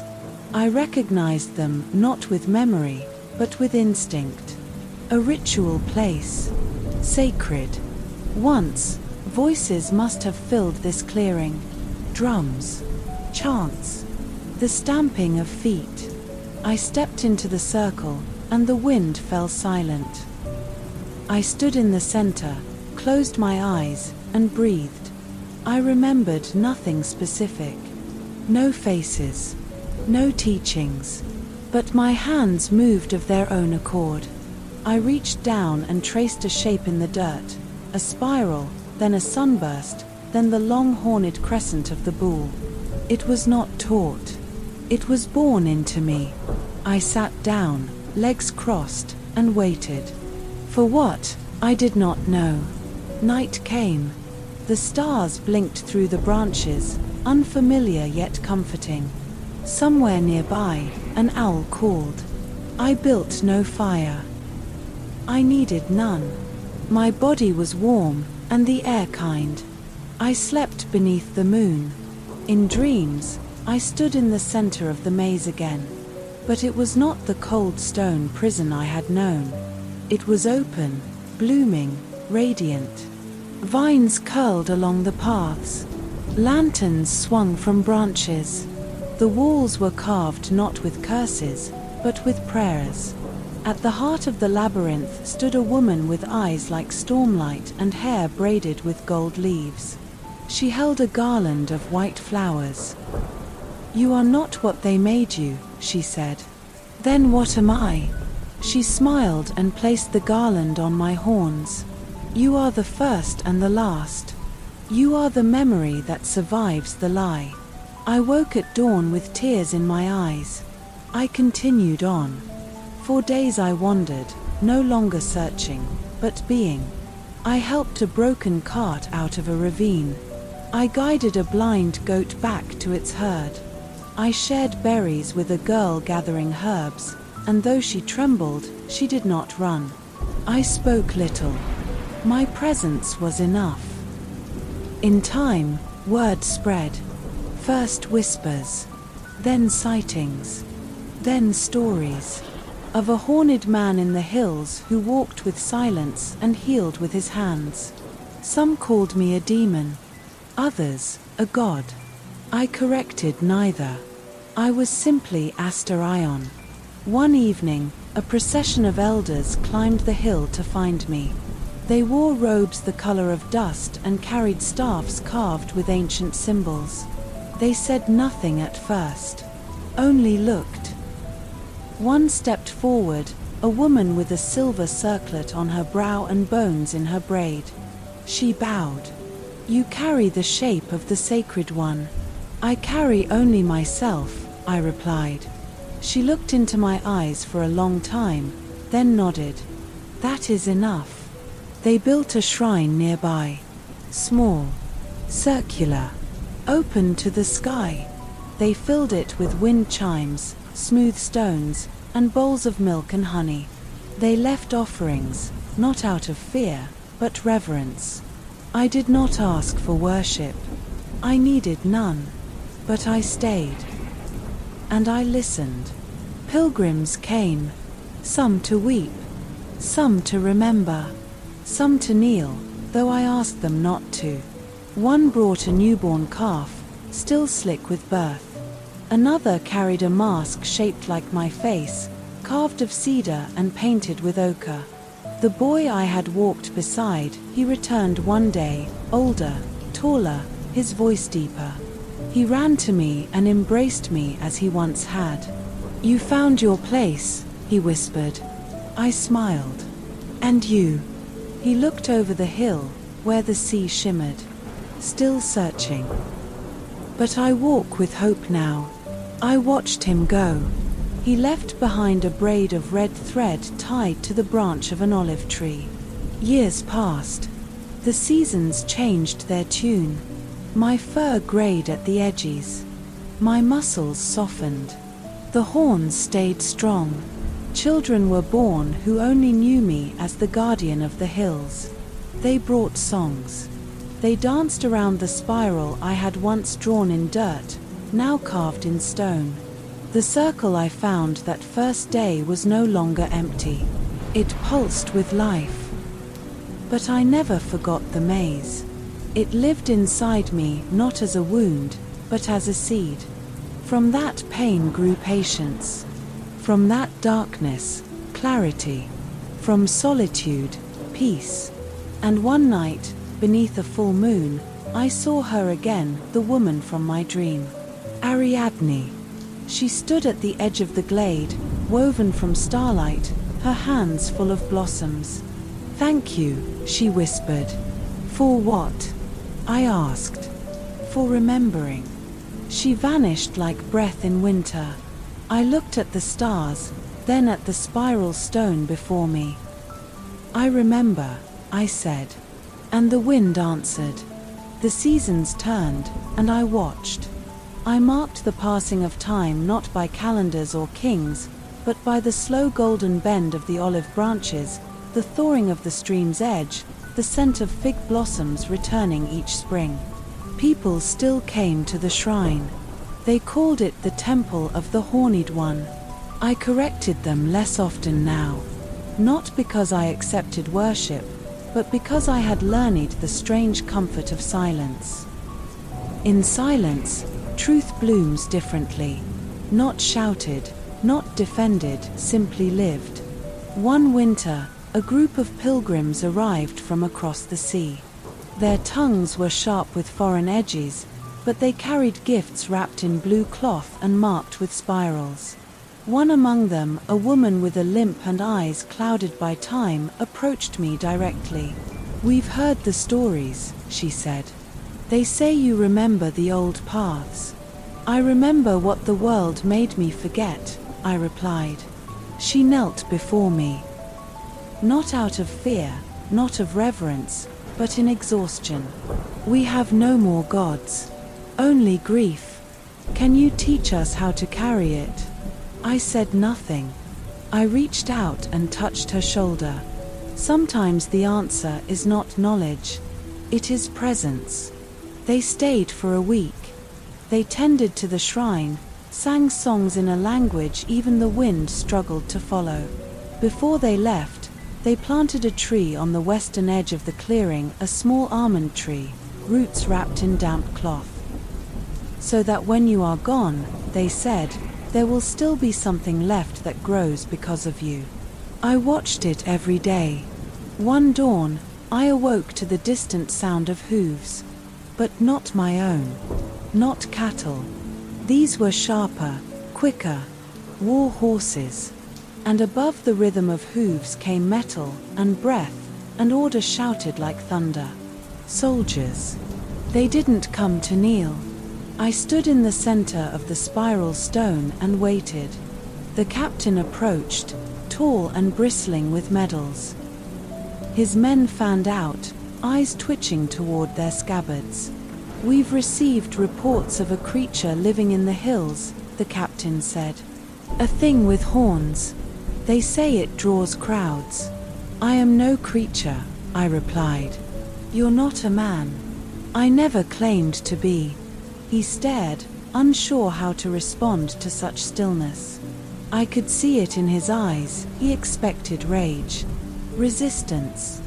I recognized them not with memory, but with instinct. A ritual place. Sacred. Once, voices must have filled this clearing. Drums. Chants. The stamping of feet. I stepped into the circle, and the wind fell silent. I stood in the center, closed my eyes, and breathed. I remembered nothing specific. No faces. No teachings. But my hands moved of their own accord. I reached down and traced a shape in the dirt, a spiral, then a sunburst, then the long horned crescent of the bull. It was not taught. It was born into me. I sat down, legs crossed, and waited. For what? I did not know. Night came. The stars blinked through the branches, unfamiliar yet comforting. Somewhere nearby, an owl called. I built no fire. I needed none. My body was warm, and the air kind. I slept beneath the moon. In dreams, I stood in the center of the maze again. But it was not the cold stone prison I had known. It was open, blooming, radiant. Vines curled along the paths. Lanterns swung from branches. The walls were carved not with curses, but with prayers. At the heart of the labyrinth stood a woman with eyes like stormlight and hair braided with gold leaves. She held a garland of white flowers. "You are not what they made you," she said. "Then what am I?" She smiled and placed the garland on my horns. "You are the first and the last. You are the memory that survives the lie." I woke at dawn with tears in my eyes. I continued on. For days I wandered, no longer searching, but being. I helped a broken cart out of a ravine. I guided a blind goat back to its herd. I shared berries with a girl gathering herbs, and though she trembled, she did not run. I spoke little. My presence was enough. In time, word spread. First whispers, then sightings, then stories of a horned man in the hills who walked with silence and healed with his hands. Some called me a demon, others a god. I corrected neither. I was simply Asterion. One evening, a procession of elders climbed the hill to find me. They wore robes the color of dust and carried staffs carved with ancient symbols. They said nothing at first, only looked. One stepped forward, a woman with a silver circlet on her brow and bones in her braid. She bowed. "You carry the shape of the sacred one." "I carry only myself," I replied. She looked into my eyes for a long time, then nodded. "That is enough." They built a shrine nearby. Small, circular, open to the sky. They filled it with wind chimes, smooth stones, and bowls of milk and honey. They left offerings, not out of fear, but reverence. I did not ask for worship. I needed none. But I stayed. And I listened. Pilgrims came, some to weep, some to remember, some to kneel, though I asked them not to. One brought a newborn calf, still slick with birth. Another carried a mask shaped like my face, carved of cedar and painted with ochre. The boy I had walked beside, he returned one day, older, taller, his voice deeper. He ran to me and embraced me as he once had. "You found your place," he whispered. I smiled. "And you?" He looked over the hill, where the sea shimmered. Still searching. But I walk with hope now. I watched him go. He left behind a braid of red thread tied to the branch of an olive tree. Years passed. The seasons changed their tune. My fur grayed at the edges. My muscles softened. The horns stayed strong. Children were born who only knew me as the guardian of the hills. They brought songs. They danced around the spiral I had once drawn in dirt, now carved in stone. The circle I found that first day was no longer empty. It pulsed with life. But I never forgot the maze. It lived inside me not as a wound, but as a seed. From that pain grew patience. From that darkness, clarity. From solitude, peace. And one night, beneath a full moon, I saw her again, the woman from my dream. Ariadne. She stood at the edge of the glade, woven from starlight, her hands full of blossoms. "Thank you," she whispered. "For what?" I asked. "For remembering." She vanished like breath in winter. I looked at the stars, then at the spiral stone before me. "I remember," I said. And the wind answered. The seasons turned, and I watched. I marked the passing of time not by calendars or kings, but by the slow golden bend of the olive branches, the thawing of the stream's edge, the scent of fig blossoms returning each spring. People still came to the shrine. They called it the Temple of the Horned One. I corrected them less often now, not because I accepted worship, but because I had learned the strange comfort of silence. In silence, truth blooms differently, not shouted, not defended, simply lived. One winter, a group of pilgrims arrived from across the sea. Their tongues were sharp with foreign edges, but they carried gifts wrapped in blue cloth and marked with spirals. One among them, a woman with a limp and eyes clouded by time, approached me directly. "We've heard the stories," she said. "They say you remember the old paths." "I remember what the world made me forget," I replied. She knelt before me. Not out of fear, not of reverence, but in exhaustion. "We have no more gods. Only grief. Can you teach us how to carry it?" I said nothing. I reached out and touched her shoulder. Sometimes the answer is not knowledge. It is presence. They stayed for a week. They tended to the shrine, sang songs in a language even the wind struggled to follow. Before they left, they planted a tree on the western edge of the clearing, a small almond tree, roots wrapped in damp cloth. "So that when you are gone," they said, "there will still be something left that grows because of you." I watched it every day. One dawn, I awoke to the distant sound of hooves. But not my own. Not cattle. These were sharper, quicker, war horses. And above the rhythm of hooves came metal, and breath, and order shouted like thunder. Soldiers. They didn't come to kneel. I stood in the center of the spiral stone and waited. The captain approached, tall and bristling with medals. His men fanned out, eyes twitching toward their scabbards. "We've received reports of a creature living in the hills," the captain said. "A thing with horns. They say it draws crowds." "I am no creature," I replied. "You're not a man." "I never claimed to be." He stared, unsure how to respond to such stillness. I could see it in his eyes. He expected rage. Resistance.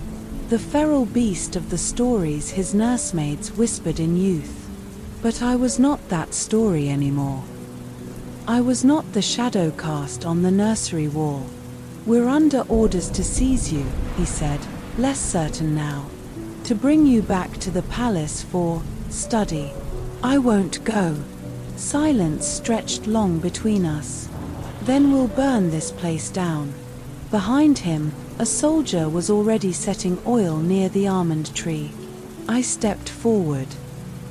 The feral beast of the stories his nursemaids whispered in youth. But I was not that story anymore. I was not the shadow cast on the nursery wall. "We're under orders to seize you," he said, less certain now. "To bring you back to the palace for study." "I won't go." Silence stretched long between us. "Then we'll burn this place down." Behind him, a soldier was already setting oil near the almond tree. I stepped forward,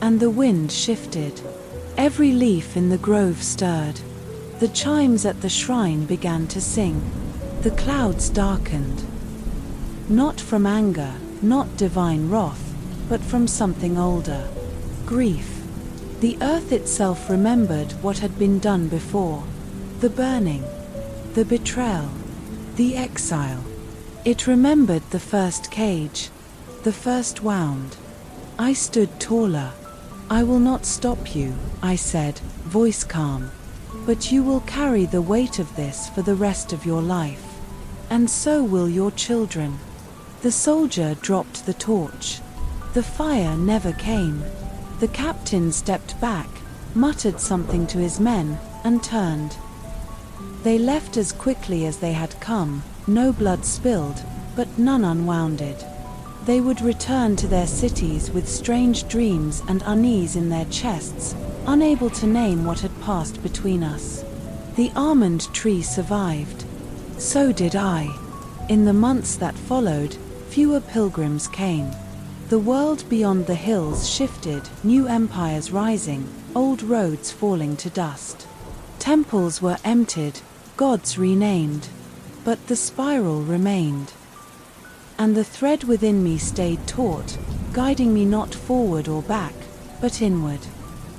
and the wind shifted. Every leaf in the grove stirred. The chimes at the shrine began to sing. The clouds darkened. Not from anger, not divine wrath, but from something older. Grief. The earth itself remembered what had been done before. The burning, the betrayal, the exile. It remembered the first cage, the first wound. I stood taller. "I will not stop you," I said, voice calm. "But you will carry the weight of this for the rest of your life. And so will your children." The soldier dropped the torch. The fire never came. The captain stepped back, muttered something to his men, and turned. They left as quickly as they had come, no blood spilled, but none unwounded. They would return to their cities with strange dreams and unease in their chests, unable to name what had passed between us. The almond tree survived. So did I. In the months that followed, fewer pilgrims came. The world beyond the hills shifted, new empires rising, old roads falling to dust. Temples were emptied, gods renamed. But the spiral remained. And the thread within me stayed taut, guiding me not forward or back, but inward.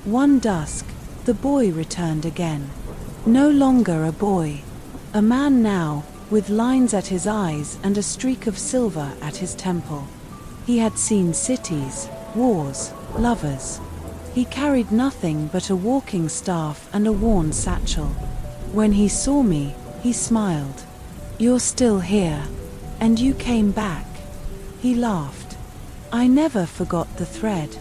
One dusk, the boy returned again. No longer a boy. A man now, with lines at his eyes and a streak of silver at his temple. He had seen cities, wars, lovers. He carried nothing but a walking staff and a worn satchel. When he saw me, he smiled. "You're still here. And you came back." He laughed. I never forgot the thread.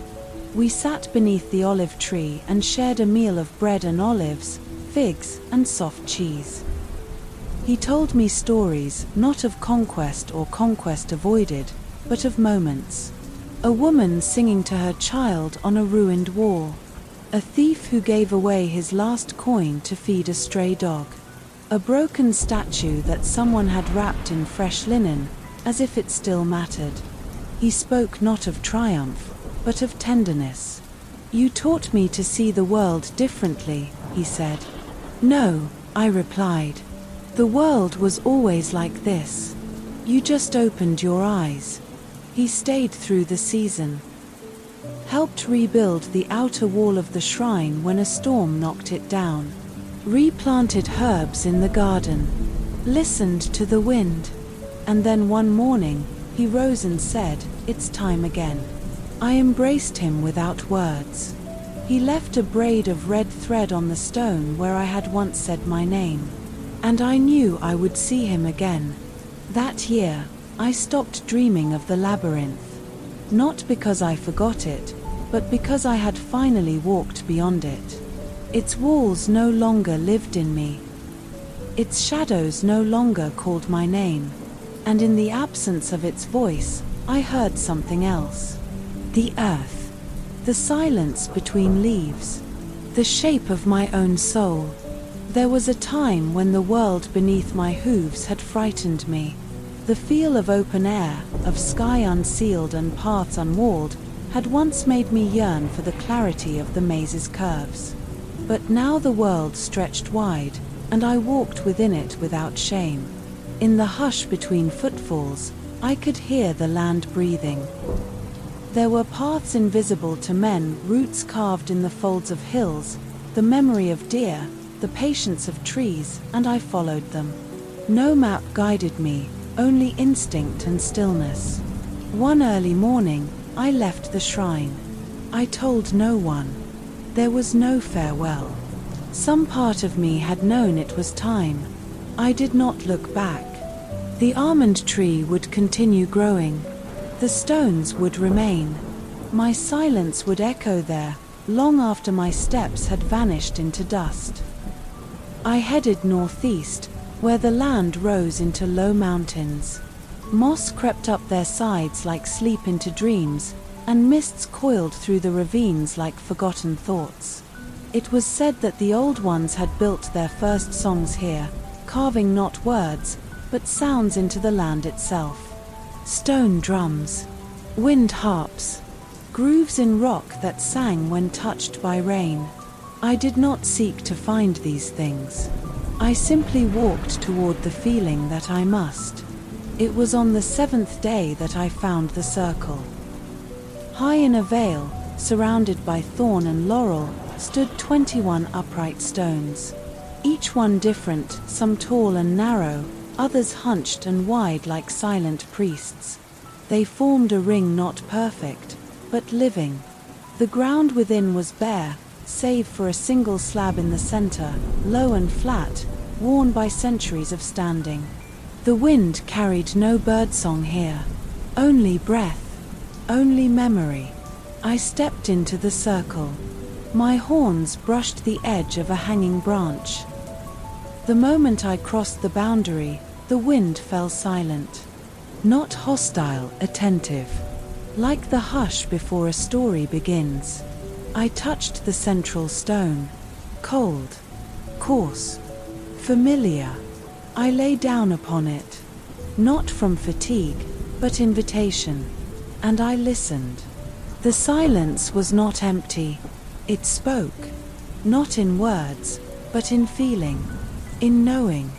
We sat beneath the olive tree and shared a meal of bread and olives, figs, and soft cheese. He told me stories, not of conquest or conquest avoided, but of moments. A woman singing to her child on a ruined wall. A thief who gave away his last coin to feed a stray dog. A broken statue that someone had wrapped in fresh linen, as if it still mattered. He spoke not of triumph, but of tenderness. "You taught me to see the world differently," he said. "No," I replied. "The world was always like this. You just opened your eyes." He stayed through the season. Helped rebuild the outer wall of the shrine when a storm knocked it down. Replanted herbs in the garden. Listened to the wind. And then one morning, he rose and said, "It's time again." I embraced him without words. He left a braid of red thread on the stone where I had once said my name. And I knew I would see him again. That year, I stopped dreaming of the labyrinth. Not because I forgot it, but because I had finally walked beyond it. Its walls no longer lived in me. Its shadows no longer called my name. And in the absence of its voice, I heard something else. The earth. The silence between leaves. The shape of my own soul. There was a time when the world beneath my hooves had frightened me. The feel of open air, of sky unsealed and paths unwalled, had once made me yearn for the clarity of the maze's curves. But now the world stretched wide, and I walked within it without shame. In the hush between footfalls, I could hear the land breathing. There were paths invisible to men, roots carved in the folds of hills, the memory of deer, the patience of trees, and I followed them. No map guided me, only instinct and stillness. One early morning, I left the shrine. I told no one. There was no farewell. Some part of me had known it was time. I did not look back. The almond tree would continue growing. The stones would remain. My silence would echo there, long after my steps had vanished into dust. I headed northeast, where the land rose into low mountains. Moss crept up their sides like sleep into dreams, and mists coiled through the ravines like forgotten thoughts. It was said that the old ones had built their first songs here, carving not words, but sounds into the land itself. Stone drums, wind harps, grooves in rock that sang when touched by rain. I did not seek to find these things. I simply walked toward the feeling that I must. It was on the 7th day that I found the circle. High in a vale, surrounded by thorn and laurel, stood 21 upright stones. Each one different, some tall and narrow, others hunched and wide like silent priests. They formed a ring not perfect, but living. The ground within was bare, save for a single slab in the center, low and flat, worn by centuries of standing. The wind carried no birdsong here, only breath, only memory. I stepped into the circle. My horns brushed the edge of a hanging branch. The moment I crossed the boundary, the wind fell silent. Not hostile, attentive. Like the hush before a story begins. I touched the central stone. Cold, coarse, familiar. I lay down upon it, not from fatigue, but invitation, and I listened. The silence was not empty. It spoke, not in words, but in feeling, in knowing.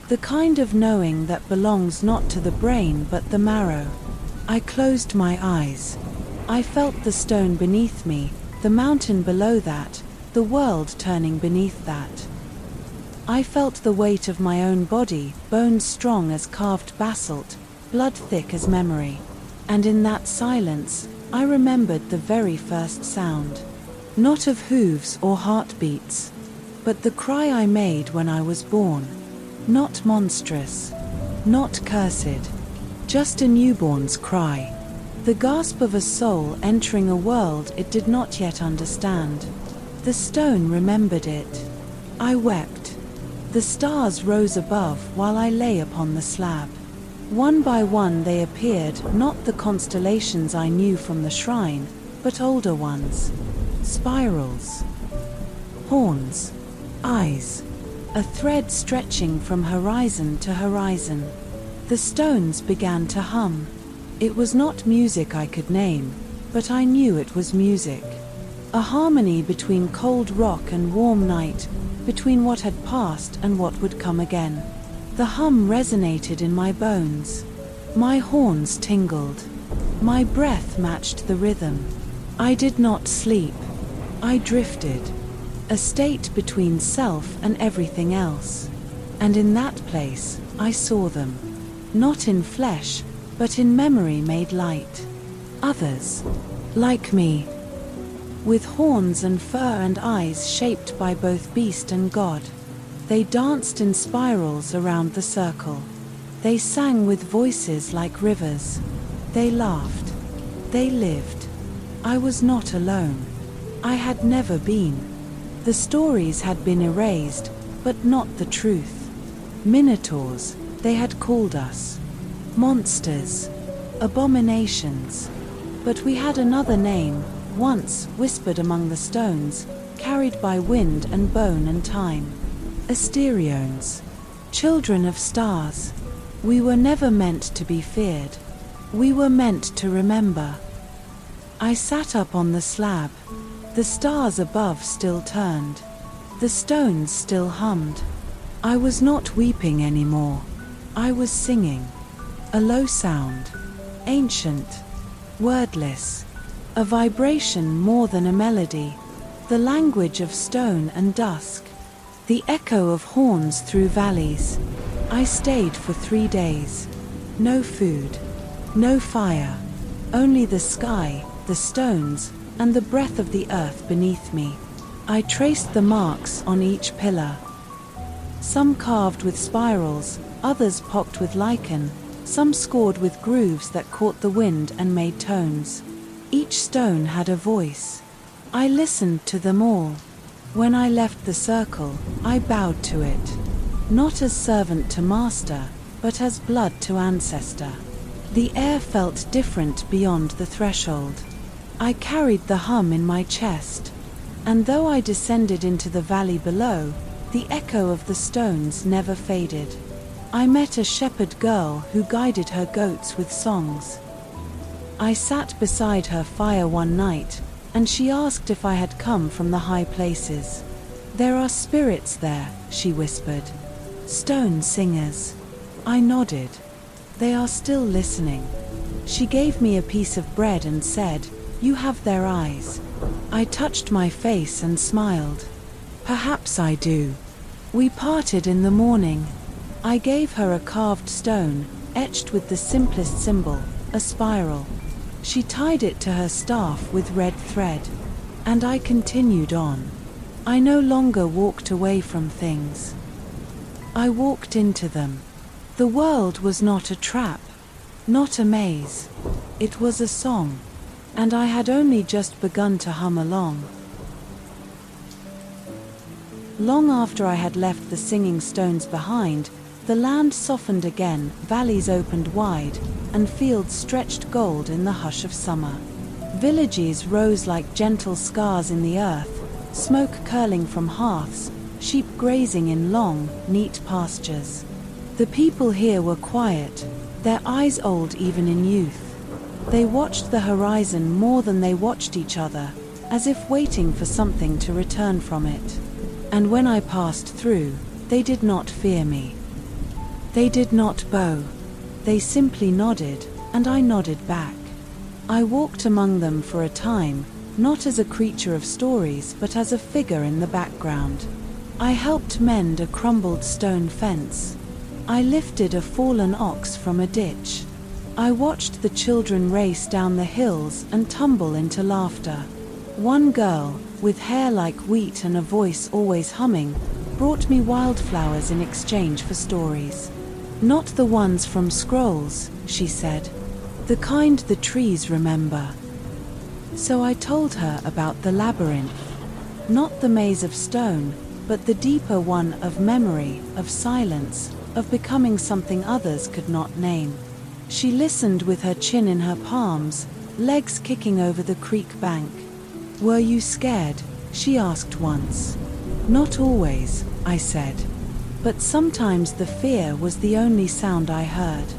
The kind of knowing that belongs not to the brain but the marrow. I closed my eyes. I felt the stone beneath me, the mountain below that, the world turning beneath that. I felt the weight of my own body, bones strong as carved basalt, blood thick as memory. And in that silence, I remembered the very first sound. Not of hooves or heartbeats, but the cry I made when I was born. Not monstrous, not cursed, just a newborn's cry. The gasp of a soul entering a world it did not yet understand. The stone remembered it. I wept. The stars rose above while I lay upon the slab. One by one they appeared, not the constellations I knew from the shrine, but older ones. Spirals, horns, eyes, a thread stretching from horizon to horizon. The stones began to hum. It was not music I could name, but I knew it was music. A harmony between cold rock and warm night, between what had passed and what would come again. The hum resonated in my bones. My horns tingled. My breath matched the rhythm. I did not sleep. I drifted. A state between self and everything else. And in that place, I saw them. Not in flesh, but in memory made light. Others, like me, with horns and fur and eyes shaped by both beast and god. They danced in spirals around the circle. They sang with voices like rivers. They laughed. They lived. I was not alone. I had never been. The stories had been erased, but not the truth. Minotaurs, they had called us. Monsters. Abominations. But we had another name, once whispered among the stones, carried by wind and bone and time. Asterions. Children of stars. We were never meant to be feared. We were meant to remember. I sat up on the slab. The stars above still turned. The stones still hummed. I was not weeping anymore. I was singing. A low sound. Ancient. Wordless. A vibration more than a melody. The language of stone and dusk. The echo of horns through valleys. I stayed for 3 days. No food. No fire. Only the sky, the stones, and the breath of the earth beneath me. I traced the marks on each pillar. Some carved with spirals, others pocked with lichen, some scored with grooves that caught the wind and made tones. Each stone had a voice. I listened to them all. When I left the circle, I bowed to it. Not as servant to master, but as blood to ancestor. The air felt different beyond the threshold. I carried the hum in my chest, and though I descended into the valley below, the echo of the stones never faded. I met a shepherd girl who guided her goats with songs. I sat beside her fire one night, and she asked if I had come from the high places. "There are spirits there," she whispered. "Stone singers." I nodded. "They are still listening." She gave me a piece of bread and said, "You have their eyes." I touched my face and smiled. "Perhaps I do." We parted in the morning. I gave her a carved stone, etched with the simplest symbol, a spiral. She tied it to her staff with red thread. And I continued on. I no longer walked away from things. I walked into them. The world was not a trap, not a maze. It was a song. And I had only just begun to hum along. Long after I had left the singing stones behind, the land softened again, valleys opened wide, and fields stretched gold in the hush of summer. Villages rose like gentle scars in the earth, smoke curling from hearths, sheep grazing in long, neat pastures. The people here were quiet, their eyes old even in youth. They watched the horizon more than they watched each other, as if waiting for something to return from it. And when I passed through, they did not fear me. They did not bow. They simply nodded, and I nodded back. I walked among them for a time, not as a creature of stories but as a figure in the background. I helped mend a crumbled stone fence. I lifted a fallen ox from a ditch. I watched the children race down the hills and tumble into laughter. One girl, with hair like wheat and a voice always humming, brought me wildflowers in exchange for stories. Not the ones from scrolls, she said. The kind the trees remember. So I told her about the labyrinth. Not the maze of stone, but the deeper one of memory, of silence, of becoming something others could not name. She listened with her chin in her palms, legs kicking over the creek bank. "Were you scared?" she asked once. "Not always," I said. But sometimes the fear was the only sound I heard.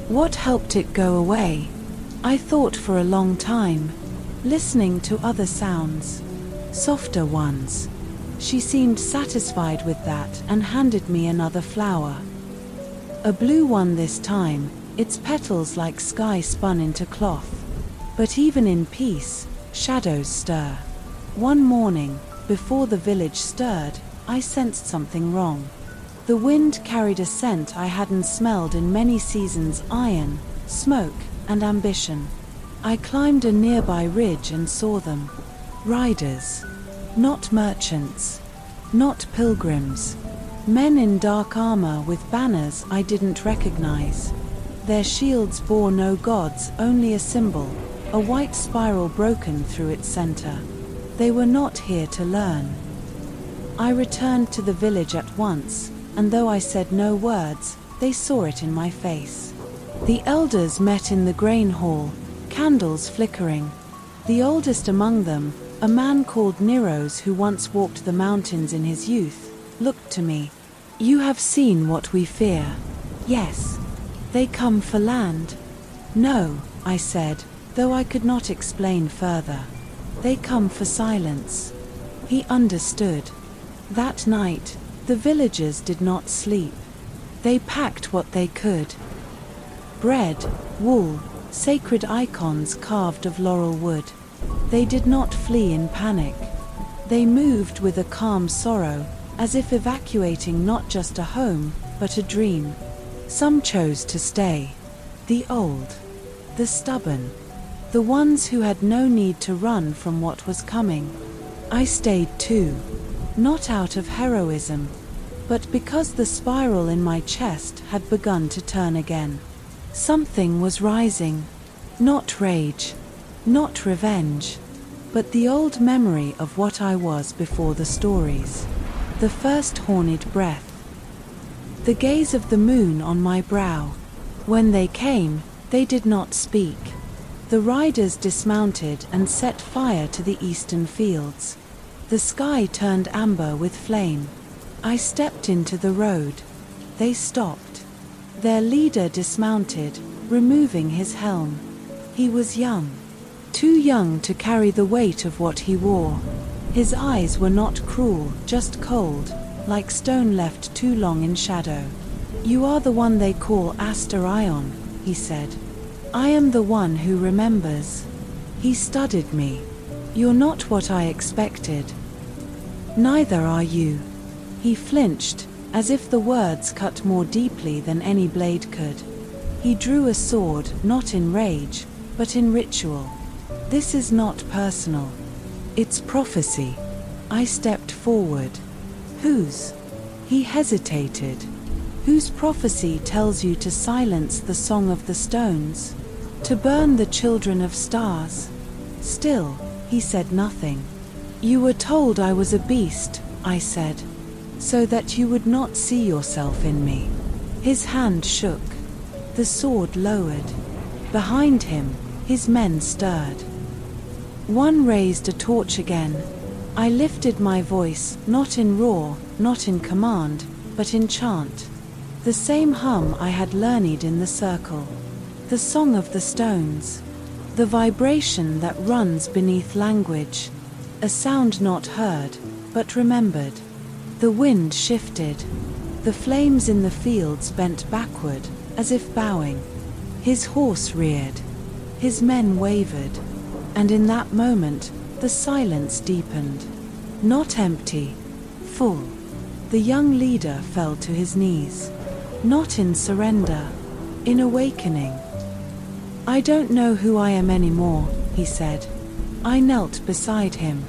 What helped it go away? I thought for a long time, listening to other sounds, softer ones. She seemed satisfied with that and handed me another flower. A blue one this time, its petals like sky spun into cloth. But even in peace, shadows stir. One morning, before the village stirred, I sensed something wrong. The wind carried a scent I hadn't smelled in many seasons: iron, smoke, and ambition. I climbed a nearby ridge and saw them. Riders. Not merchants. Not pilgrims. Men in dark armor with banners I didn't recognize. Their shields bore no gods, only a symbol, a white spiral broken through its center. They were not here to learn. I returned to the village at once, and though I said no words, they saw it in my face. The elders met in the grain hall, candles flickering. The oldest among them, a man called Niros who once walked the mountains in his youth, looked to me. "You have seen what we fear." "Yes." "They come for land." "No," I said, though I could not explain further. "They come for silence." He understood. That night, the villagers did not sleep. They packed what they could. Bread, wool, sacred icons carved of laurel wood. They did not flee in panic. They moved with a calm sorrow, as if evacuating not just a home, but a dream. Some chose to stay. The old. The stubborn. The ones who had no need to run from what was coming. I stayed too. Not out of heroism, but because the spiral in my chest had begun to turn again. Something was rising. Not rage. Not revenge. But the old memory of what I was before the stories. The first horned breath. The gaze of the moon on my brow. When they came, they did not speak. The riders dismounted and set fire to the eastern fields. The sky turned amber with flame. I stepped into the road. They stopped. Their leader dismounted, removing his helm. He was young. Too young to carry the weight of what he wore. His eyes were not cruel, just cold, like stone left too long in shadow. "You are the one they call Asterion," he said. "I am the one who remembers." He studied me. "You're not what I expected." "Neither are you." He flinched, as if the words cut more deeply than any blade could. He drew a sword, not in rage, but in ritual. "This is not personal. It's prophecy." I stepped forward. "Whose?" He hesitated. "Whose prophecy tells you to silence the song of the stones? To burn the children of stars?" Still, he said nothing. "You were told I was a beast," I said, "so that you would not see yourself in me." His hand shook. The sword lowered. Behind him, his men stirred. One raised a torch again. I lifted my voice, not in roar, not in command, but in chant. The same hum I had learned in the circle. The song of the stones. The vibration that runs beneath language. A sound not heard, but remembered. The wind shifted. The flames in the fields bent backward, as if bowing. His horse reared. His men wavered. And in that moment, the silence deepened. Not empty, full. The young leader fell to his knees. Not in surrender, in awakening. I don't know who I am anymore, he said. I knelt beside him.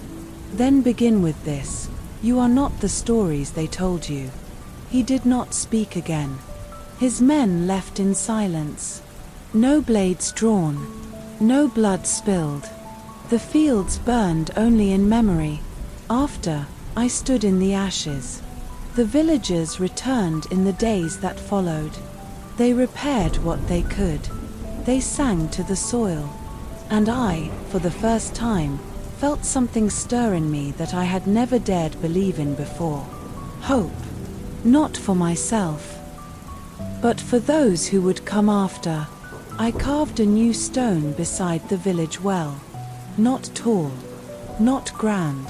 Then begin with this. You are not the stories they told you. He did not speak again. His men left in silence. No blades drawn. No blood spilled. The fields burned only in memory. After, I stood in the ashes. The villagers returned in the days that followed. They repaired what they could. They sang to the soil. And I, for the first time, felt something stir in me that I had never dared believe in before. Hope. Not for myself, but for those who would come after. I carved a new stone beside the village well. Not tall, not grand,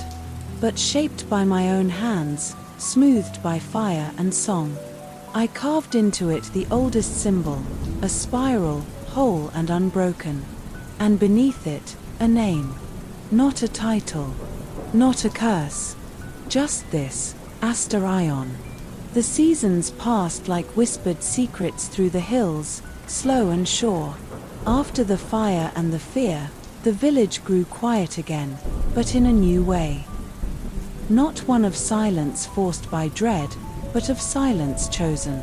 but shaped by my own hands, smoothed by fire and song. I carved into it the oldest symbol, a spiral, whole and unbroken. And beneath it, a name. Not a title, not a curse. Just this, Asterion. The seasons passed like whispered secrets through the hills, slow and sure. After the fire and the fear, the village grew quiet again, but in a new way. Not one of silence forced by dread, but of silence chosen.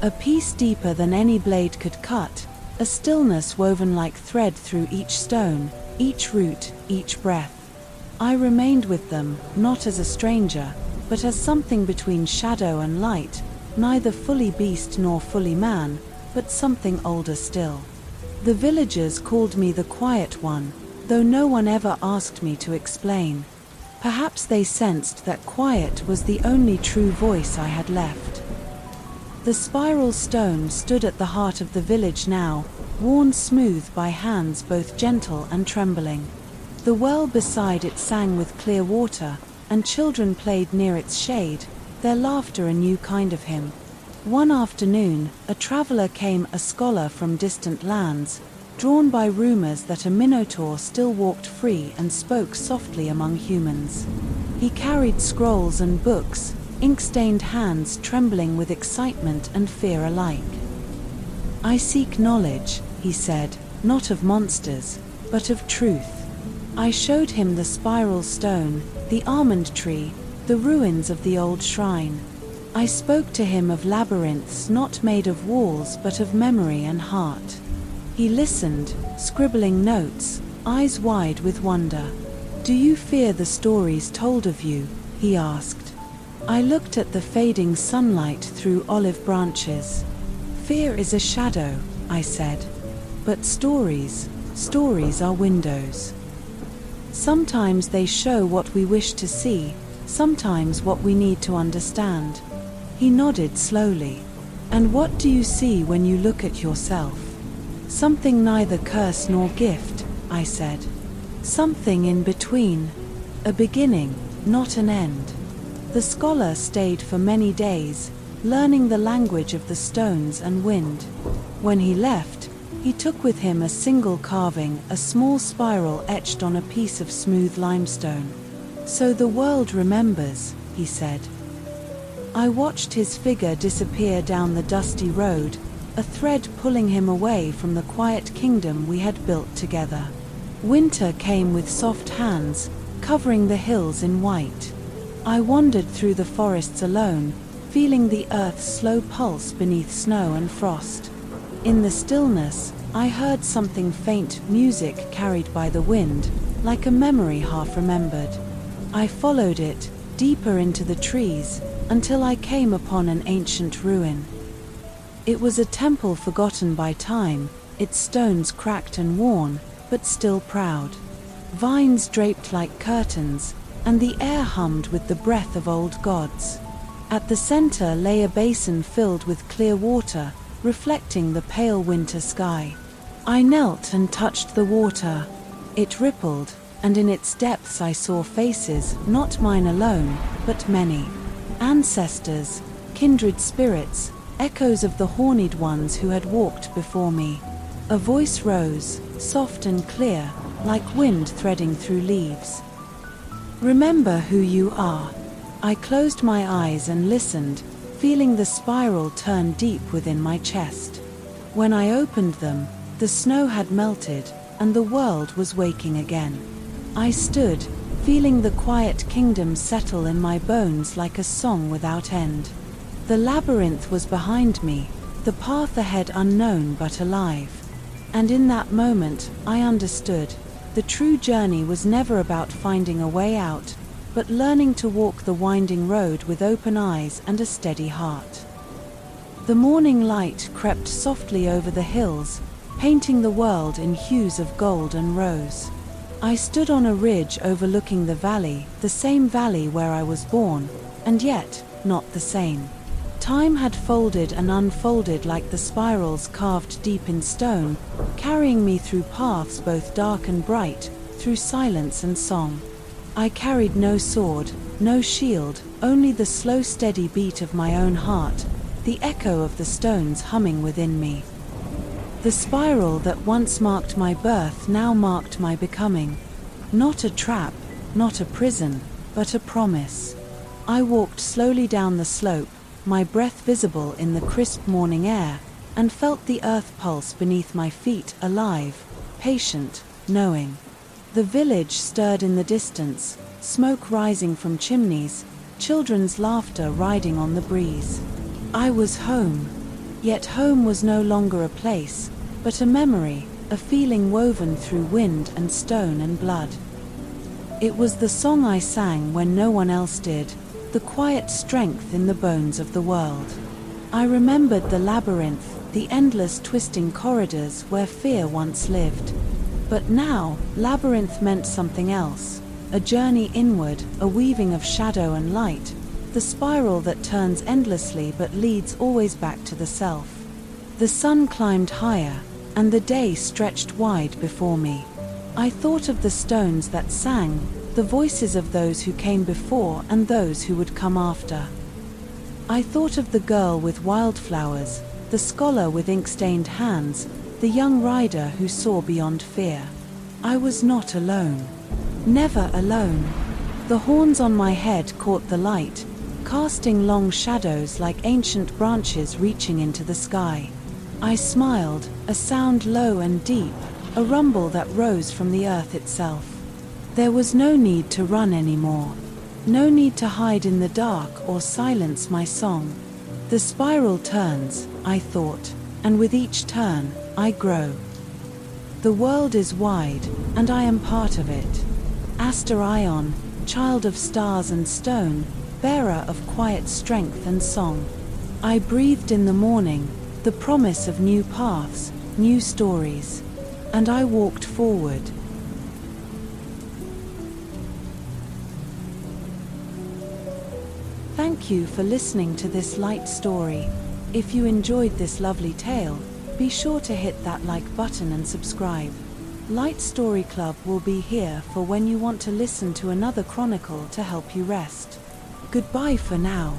A peace deeper than any blade could cut, a stillness woven like thread through each stone, each root, each breath. I remained with them, not as a stranger, but as something between shadow and light, neither fully beast nor fully man, but something older still. The villagers called me the quiet one, though no one ever asked me to explain. Perhaps they sensed that quiet was the only true voice I had left. The spiral stone stood at the heart of the village now, worn smooth by hands both gentle and trembling. The well beside it sang with clear water, and children played near its shade, their laughter a new kind of hymn. One afternoon, a traveler came, a scholar from distant lands, drawn by rumors that a Minotaur still walked free and spoke softly among humans. He carried scrolls and books, ink-stained hands trembling with excitement and fear alike. I seek knowledge, he said, not of monsters, but of truth. I showed him the spiral stone, the almond tree, the ruins of the old shrine. I spoke to him of labyrinths not made of walls but of memory and heart. He listened, scribbling notes, eyes wide with wonder. Do you fear the stories told of you? He asked. I looked at the fading sunlight through olive branches. Fear is a shadow, I said. But stories are windows. Sometimes they show what we wish to see, sometimes what we need to understand. He nodded slowly. And what do you see when you look at yourself? Something neither curse nor gift, I said. Something in between. A beginning, not an end. The scholar stayed for many days, learning the language of the stones and wind. When he left, he took with him a single carving, a small spiral etched on a piece of smooth limestone. So the world remembers, he said. I watched his figure disappear down the dusty road, a thread pulling him away from the quiet kingdom we had built together. Winter came with soft hands, covering the hills in white. I wandered through the forests alone, feeling the earth's slow pulse beneath snow and frost. In the stillness, I heard something faint, music carried by the wind, like a memory half remembered. I followed it, deeper into the trees, until I came upon an ancient ruin. It was a temple forgotten by time, its stones cracked and worn, but still proud. vines draped like curtains, and the air hummed with the breath of old gods. At the center lay a basin filled with clear water, reflecting the pale winter sky. I knelt and touched the water. It rippled, and in its depths I saw faces, not mine alone, but many. Ancestors, kindred spirits, echoes of the horned ones who had walked before me. A voice rose, soft and clear, like wind threading through leaves. Remember who you are. I closed my eyes and listened, feeling the spiral turn deep within my chest. When I opened them, the snow had melted, and the world was waking again. I stood, feeling the quiet kingdom settle in my bones like a song without end. The labyrinth was behind me, the path ahead unknown but alive. And in that moment, I understood. The true journey was never about finding a way out, but learning to walk the winding road with open eyes and a steady heart. The morning light crept softly over the hills, painting the world in hues of gold and rose. I stood on a ridge overlooking the valley, the same valley where I was born, and yet not the same. Time had folded and unfolded like the spirals carved deep in stone, carrying me through paths both dark and bright, through silence and song. I carried no sword, no shield, only the slow steady beat of my own heart, the echo of the stones humming within me. The spiral that once marked my birth now marked my becoming. Not a trap, not a prison, but a promise. I walked slowly down the slope, my breath visible in the crisp morning air, and felt the earth pulse beneath my feet, alive, patient, knowing. The village stirred in the distance, smoke rising from chimneys, children's laughter riding on the breeze. I was home, yet home was no longer a place, but a memory, a feeling woven through wind and stone and blood. It was the song I sang when no one else did, the quiet strength in the bones of the world. I remembered the labyrinth, the endless twisting corridors where fear once lived. But now, labyrinth meant something else, a journey inward, a weaving of shadow and light, the spiral that turns endlessly but leads always back to the self. The sun climbed higher, and the day stretched wide before me. I thought of the stones that sang, the voices of those who came before and those who would come after. I thought of the girl with wildflowers, the scholar with ink-stained hands, the young rider who saw beyond fear. I was not alone. Never alone. The horns on my head caught the light, casting long shadows like ancient branches reaching into the sky. I smiled, a sound low and deep, a rumble that rose from the earth itself. There was no need to run anymore. No need to hide in the dark or silence my song. The spiral turns, I thought, and with each turn, I grow. The world is wide, and I am part of it. Asterion, child of stars and stone, bearer of quiet strength and song. I breathed in the morning, the promise of new paths, new stories, and I walked forward. Thank you for listening to this light story. If you enjoyed this lovely tale, be sure to hit that like button and subscribe. Light Story Club will be here for when you want to listen to another chronicle to help you rest. Goodbye for now.